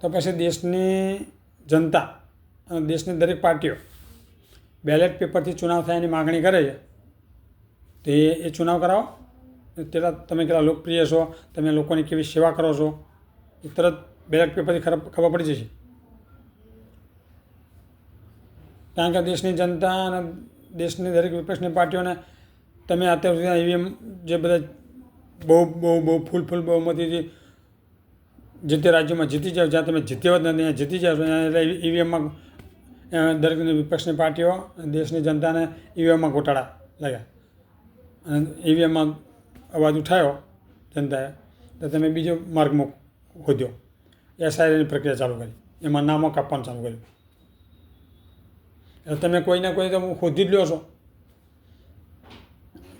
તો પછી દેશની જનતા અને દેશની દરેક પાર્ટીઓ બેલેટ પેપરથી ચુનાવ થયાની માગણી કરે છે. તો એ ચુનાવ કરાવો. તેટલા તમે કેટલા લોકપ્રિય છો, તમે લોકોની કેવી સેવા કરો છો એ તરત બેલેટ પેપરથી ખબર પડી જશે. કારણ કે દેશની જનતા અને દેશની દરેક વિપક્ષની પાર્ટીઓને તમે અત્યાર સુધી ઈવીએમ જે બધા બહુ ફૂલ બહુમતીથી જે તે રાજ્યોમાં જીતી જાવ, જ્યાં તમે જીત્યા જ નથી ત્યાં જીતી જાવ છો, એટલે ઈવીએમમાં દરેક વિપક્ષની પાર્ટીઓ દેશની જનતાને ઈવીએમમાં ઘોટાળા લાગ્યા અને ઈવીએમમાં અવાજ ઉઠાવ્યો જનતાએ, તો તમે બીજો માર્ગ ખોદ્યો. એસઆઈઆરની પ્રક્રિયા ચાલુ કરી, એમાં નામો કાપવાનું ચાલુ કર્યું. એટલે તમે કોઈને કોઈ તો ખોદી જ લ્યો છો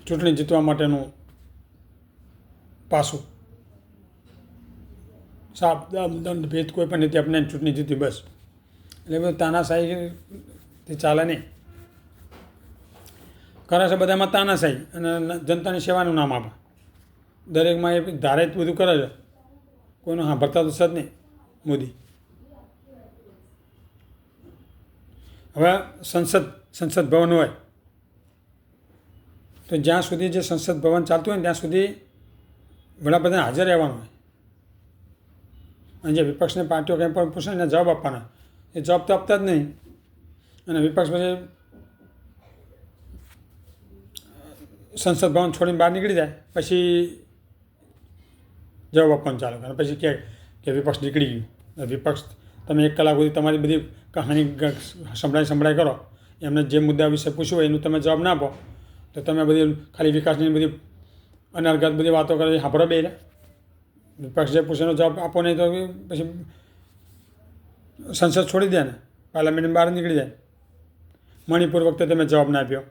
ચૂંટણી જીતવા માટેનું પાસું. સાપ દંડ ભેદ કોઈ પણ રીતે આપણે ચૂંટણી જીતી બસ. એટલે બધું તાનાશાહીથી ચાલે નહીં. કરે છે બધામાં તાનાશાહી અને જનતાની સેવાનું નામ આપે. દરેકમાં એ ધારે જ બધું કરે છે. કોઈનું સાંભળતા તો છે જ નહીં મોદી. હવે સંસદ ભવન હોય તો જ્યાં સુધી જે સંસદ ભવન ચાલતું હોય ને ત્યાં સુધી વડાપ્રધાન હાજર રહેવાનું હોય. અને જે વિપક્ષની પાર્ટીઓ કંઈ પણ પૂછે એને જવાબ આપવાના. એ જવાબ તો આપતા જ નહીં. અને વિપક્ષ પછી સંસદ ભવન છોડીને બહાર નીકળી જાય પછી જવાબ આપવાનું ચાલુ કરે. પછી કે વિપક્ષ નીકળી ગયું. વિપક્ષ તમે 1 કલાક સુધી તમારી બધી કહાની સંભળાઈ કરો, એમને જે મુદ્દા વિશે પૂછ્યું હોય એનું તમે જવાબ ના આપો તો તમે બધી ખાલી વિકાસની બધી અનર્ગત બધી વાતો કરે સાંભળો બે વિપક્ષ જે પૂછેનો જવાબ આપો નહીં તો પછી સંસદ છોડી દે ને, પાર્લામેન્ટની બહાર નીકળી જાય. મણિપુર વખતે તમે જવાબ ના આપ્યો.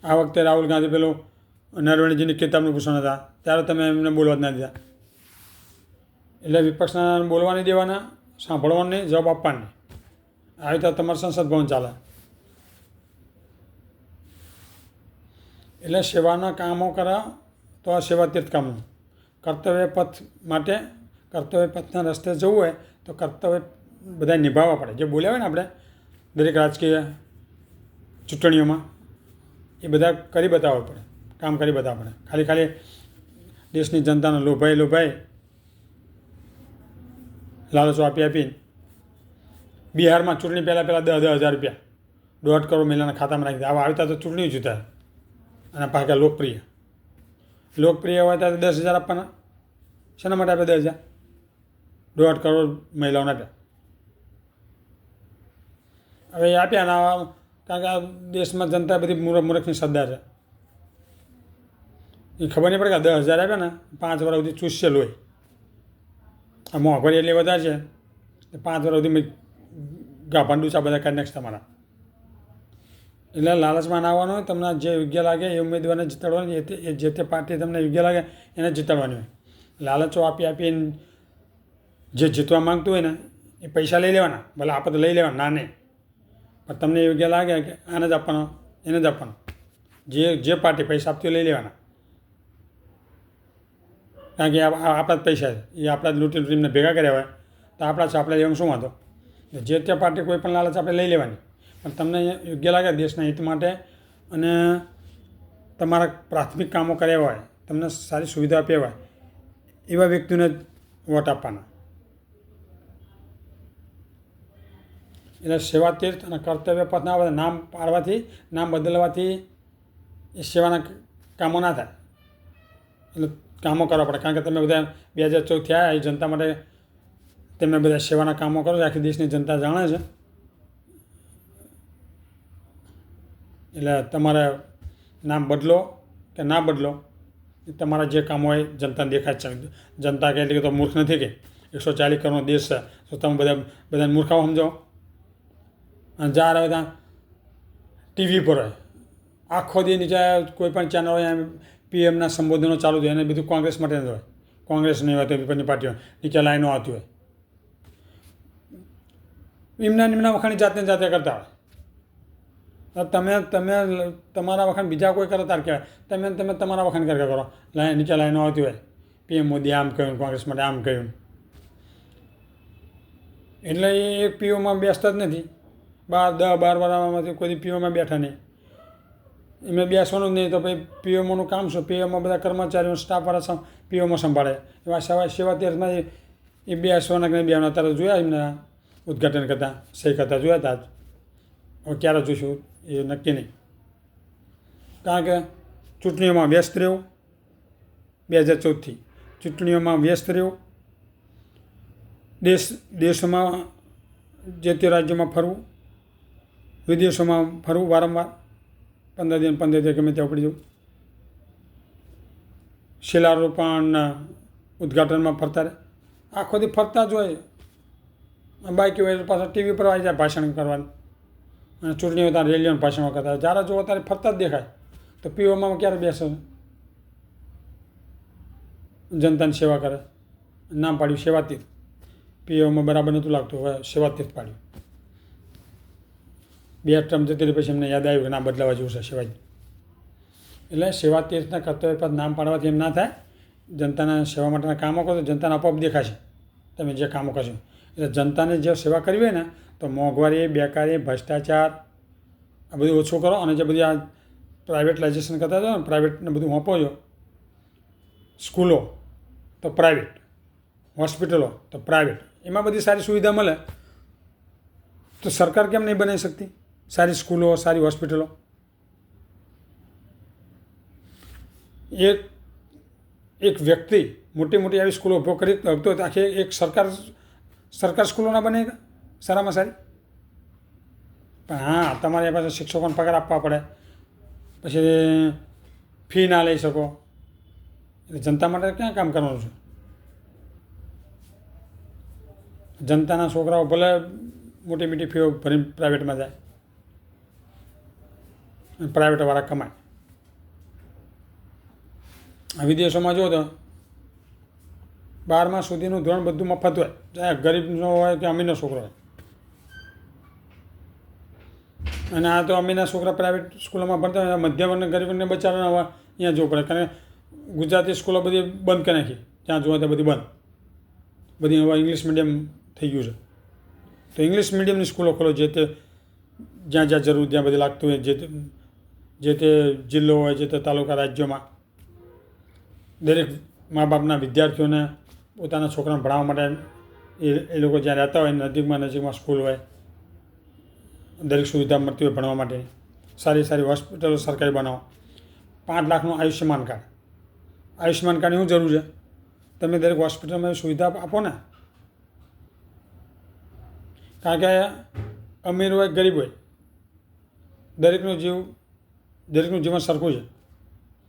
આ વખતે રાહુલ ગાંધી પેલું નરવણેજીની કિતાબનું પૂછવાના હતા ત્યારે તમે એમને બોલવા જ ના દીધા. એટલે વિપક્ષના બોલવા નહીં દેવાના, સાંભળવાનું નહીં, જવાબ આપવાનો નહીં. આવી રીતે તમારું સંસદ ભવન ચાલે. એટલે સેવાના કામો કરો તો આ સેવા તીર્થ કામનું. કર્તવ્ય પથ માટે, કર્તવ્ય પથના રસ્તે જવું હોય તો કર્તવ્ય બધા નિભાવવા પડે. જે બોલ્યા હોય ને આપણે દરેક રાજકીય ચૂંટણીઓમાં એ બધા કરી બતાવવા પડે, કામ કરી બતાવવા પડે. ખાલી દેશની જનતાને લોભાઈ લાલચો આપીને બિહારમાં ચૂંટણી પહેલાં 10,000 રૂપિયા 1.5 કરોડ મહિલાના ખાતામાં નાખી દીધા. આવતા તો ચૂંટણી જીતા અને પાછા લોકપ્રિય હોય ત્યારે 10,000 આપવાના. શેના માટે આપે 10,000? 1.5 કરોડ મહિલાઓને આપ્યા. હવે એ આપ્યા ને કારણ કે આ દેશમાં જનતા બધી મૂર્ખની સરદાર છે. એ ખબર નહીં પડે કે 10,000 આપ્યા ને 5 વર્ષ સુધી ચૂસશે લોહી. આ મોંઘવારી એટલી વધારે છે 5 વર્ષ સુધી ગાભાન ડૂચા બધા કાઢી નાખશે તમારા. એટલે લાલચમાં ના આવવાનું હોય. તમને જે યોગ્ય લાગે એ ઉમેદવારને જીતાડવાની, જે તે પાર્ટી તમને યોગ્ય લાગે એને જીતાડવાની હોય. લાલચો આપીને જે જીતવા માંગતું હોય ને એ પૈસા લઈ લેવાના, ભલે આપણે તો લઈ લેવાના, ના નહીં, પણ તમને યોગ્ય લાગે કે આને જ આપવાનો એને જ આપવાનો. જે પાર્ટી પૈસા આપતી હોય લઈ લેવાના, કારણ કે આપણા જ પૈસા છે, એ આપણા જ લૂંટીને ભેગા કર્યા હોય તો આપણા છે, આપણે લેવાનું શું વાંધો. જે તે પાર્ટી કોઈ પણ લાલચ આપણે લઈ લેવાની, પણ તમને યોગ્ય લાગે દેશના હિત માટે અને તમારા પ્રાથમિક કામો કર્યા હોય, તમને સારી સુવિધા આપ્યા હોય એવા વ્યક્તિને જ વોટ આપવાના. એટલે સેવા તીર્થ અને કર્તવ્ય પથના બધા નામ પાડવાથી, નામ બદલવાથી એ સેવાના કામો ના થાય. એટલે કામો કરવા પડે, કારણ કે તમે બધા 2014 થયા એ જનતા માટે તમે બધા સેવાના કામો કરો છો, આખી દેશની જનતા જાણે છે. એટલે તમારે નામ બદલો કે ના બદલો એ તમારા જે કામો હોય જનતાને દેખાય છે. જનતા કે એટલે તો મૂર્ખ નથી કે 140 કરોડનો દેશ છે તો તમે બધાને મૂર્ખાઓ સમજો. અને જ્યારે બધા ટીવી પર હોય આખો દી નીચે કોઈ પણ ચેનલ હોય એમ પીએમના સંબોધનો ચાલુ થાય અને બધું કોંગ્રેસ માટે જ હોય. કોંગ્રેસ નહીં હોય તો વિપક્ષની પાર્ટીઓ નીચે લાઈનો આવતી હોય, એમના વખાણી જાતે કરતા હોય. તમે તમારા વખાણ બીજા કોઈ કરે તાર કહેવાય, તમે તમારા વખાણ કરતા કરો. નીચે લાઈનો આવતી હોય, પીએમ મોદી આમ કહ્યું, કોંગ્રેસ માટે આમ કહ્યું. એટલે એ પીઓમાં બેસતા જ નથી. 10-12 વર્ષમાંથી કોઈ પીઓમાં બેઠા નહીં. એમને બેસવાનું જ નહીં તો ભાઈ પીઓમાંનું કામ શું? પીઓમાં બધા કર્મચારીઓ સ્ટાફવાળા પીઓમાં સંભાળે. એવા સેવા તીર્થમાં એ બેસવાના કે નહીં બેસવાના અત્યારે જોયા એમને ઉદ્ઘાટન કરતા, સહી કરતા જોયા હતા. હવે ક્યારે જોઈશું એ નક્કી નહીં, કારણ કે ચૂંટણીઓમાં વ્યસ્ત રહ્યું. 2014થી ચૂંટણીઓમાં વ્યસ્ત રહ્યું. દેશોમાં જે તે રાજ્યોમાં ફરવું, વિદેશોમાં ફરવું વારંવાર, 15 દિવસ ગમે ત્યાં ઉપડી જવું. શિલારોપણ ઉદ્ઘાટનમાં ફરતા રહે, આખો દી ફરતા જ હોય. બાકી હોય પાછા ટીવી પર આવી જાય ભાષણ કરવાનું, અને ચૂંટણી હોય ત્યારે રેલીઓનું ભાષણો કરતા. જ્યારે જુઓ ત્યારે ફરતા જ દેખાય. તો પીઓમાં ક્યારે બેસે? જનતાની સેવા કરે. નામ પાડ્યું સેવા તીર્થ. પીઓમાં બરાબર નહોતું લાગતું, હવે સેવા તીર્થ પાડ્યું. 2 ટર્મ જતી રહી પછી એમને યાદ આવ્યું કે ના બદલાવા જેવું છે સેવાજી. એટલે સેવા તીર્થના કર્તવ્ય પર નામ પાડવાથી એમ ના થાય. જનતાના સેવા માટેના કામો કરો તો જનતાને આપોઆપ દેખાશે તમે જે કામો કરશો. એટલે જનતાને જે સેવા કરવી હોય ને તો મોંઘવારી, બેકારી, ભ્રષ્ટાચાર આ બધું ઓછું કરો. અને જે બધી આ પ્રાઇવેટલાઇઝેશન કરતા હતા ને, પ્રાઇવેટને બધું વાપો છો. સ્કૂલો તો પ્રાઇવેટ, હોસ્પિટલો તો પ્રાઇવેટ, એમાં બધી સારી સુવિધા મળે તો સરકાર કેમ નહીં બનાવી શકતી સારી સ્કૂલો, સારી હોસ્પિટલો? એક વ્યક્તિ મોટી આવી સ્કૂલો ઊભો કરી શકતો હોય તો આખી એક સરકાર સ્કૂલો ના બને સારામાં સારી? પણ હા, તમારે પાસે શિક્ષકોને પગાર આપવા પડે, પછી ફી ના લઈ શકો. એટલે જનતા માટે ક્યાં કામ કરવાનું છે? જનતાના છોકરાઓ ભલે મોટી મોટી ફીઓ ભરીને પ્રાઇવેટમાં જાય અને પ્રાઇવેટવાળા કમાય. આ વિદેશોમાં જુઓ તો 12મા સુધીનું ધોરણ બધું મફત હોય, ચાહે ગરીબનો હોય કે અમીરનો છોકરો હોય. અને આ તો અમીરના છોકરા પ્રાઇવેટ સ્કૂલોમાં ભણતા હોય, મધ્યમ અને ગરીબને બચારાને હવે અહીંયા જોવું પડે. કારણ કે ગુજરાતી સ્કૂલો બધી બંધ કરી નાખી, જ્યાં જોવા ત્યાં બધી બંધ, બધી હવે ઇંગ્લિશ મીડિયમ થઈ ગયું છે. તો ઇંગ્લિશ મીડિયમની સ્કૂલો ખોલો, જે તે જ્યાં જ્યાં જરૂર ત્યાં બધી લાગતું હોય, જે તે જિલ્લો હોય, જે તે તાલુકા રાજ્યોમાં દરેક મા બાપના વિદ્યાર્થીઓને પોતાના છોકરાને ભણાવવા માટે એ લોકો જ્યાં રહેતા હોય નજીકમાં સ્કૂલ હોય, દરેક સુવિધા મળતી હોય ભણવા માટે. સારી સારી હોસ્પિટલો સરકારી બનાવો. 5 લાખનું આયુષ્યમાન કાર્ડ. આયુષ્યમાન કાર્ડની શું જરૂર છે? તમે દરેક હોસ્પિટલમાં સુવિધા આપો ને. કારણ કે અમીર હોય ગરીબ હોય, દરેકનું જીવન સરખું છે.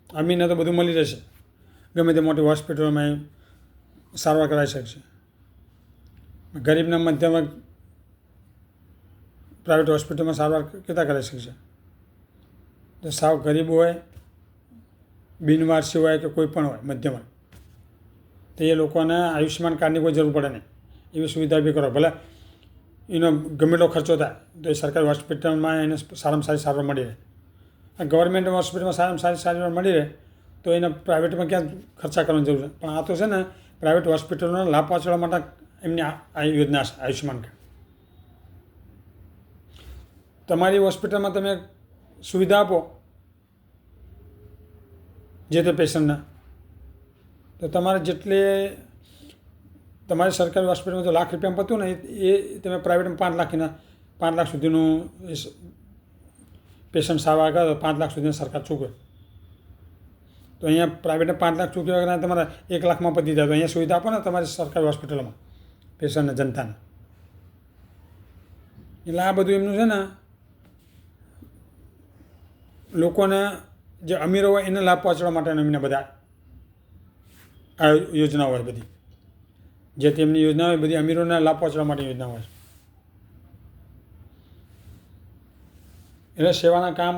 અમીરને તો બધું મળી રહેશે, ગમે તે મોટી હોસ્પિટલોમાં સારવાર કરાવી શકશે. ગરીબના મધ્યમ પ્રાઇવેટ હોસ્પિટલમાં સારવાર કેતા કરાવી શકશે? તો સાવ ગરીબ હોય, બિનવારસી હોય કે કોઈ પણ હોય મધ્યમ, તો એ લોકોને આયુષ્યમાન કાર્ડની કોઈ જરૂર પડે નહીં. એવી સુવિધા બી કરો. ભલે એનો ગમે એટલો ખર્ચો થાય તો એ સરકારી હોસ્પિટલમાં એને સારામાં સારી સારવાર મળી રહે. ગવર્મેન્ટ હોસ્પિટલમાં સારામાં સારી સારવાર મળી રહે તો એને પ્રાઇવેટમાં ક્યાં ખર્ચા કરવાની જરૂર છે? પણ આ તો છે ને, પ્રાઇવેટ હોસ્પિટલનો લાભ પહોંચાડવા માટે એમની આ યોજના છે આયુષ્યમાન કાર્ડ. તમારી હોસ્પિટલમાં તમે સુવિધા આપો જે તે પેશન્ટને, તો તમારે તમારી સરકારી હોસ્પિટલમાં જો ₹1 લાખ પતું ને એ તમે પ્રાઇવેટમાં 5 લાખ સુધીનું પેશન્ટ સારવાર કરે તો 5 લાખ સુધીની સરકાર ચૂકવે. તો અહીંયા પ્રાઇવેટને 5 લાખ ચૂકવ્યા વગર તમારે 1 લાખમાં પતી જાય. તો અહીંયા સુવિધા આપો ને તમારી સરકારી હોસ્પિટલમાં પેશન્ટને, જનતાને. એટલે આ બધું એમનું છે ને, લોકોને જે અમીરો હોય એને લાભ પહોંચવા માટે એમને બધા આ યોજનાઓ હોય. બધી જે તેમની યોજના હોય બધી અમીરોને લાભ પહોંચવા માટે યોજના હોય. એટલે સેવાના કામ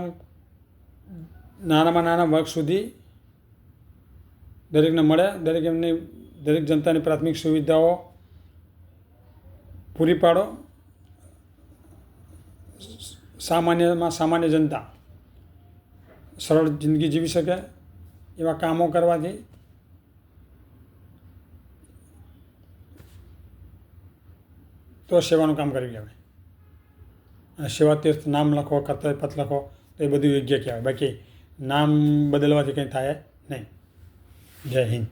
નાનામાં નાના વર્ગ સુધી દરેકને મળે, દરેક જનતાની પ્રાથમિક સુવિધાઓ પૂરી પાડો. સામાન્યમાં સામાન્ય જનતા સરળ જિંદગી જીવી શકે એવા કામો કરવાથી તો સેવાનું કામ કરી કહેવાય. અને સેવા તીર્થ નામ લખો, કર્તવ્ય પથ લખો તો એ બધું યોગ્ય કહેવાય. બાકી નામ બદલવાથી કંઈ થાય નહીં. જય હિન્દ.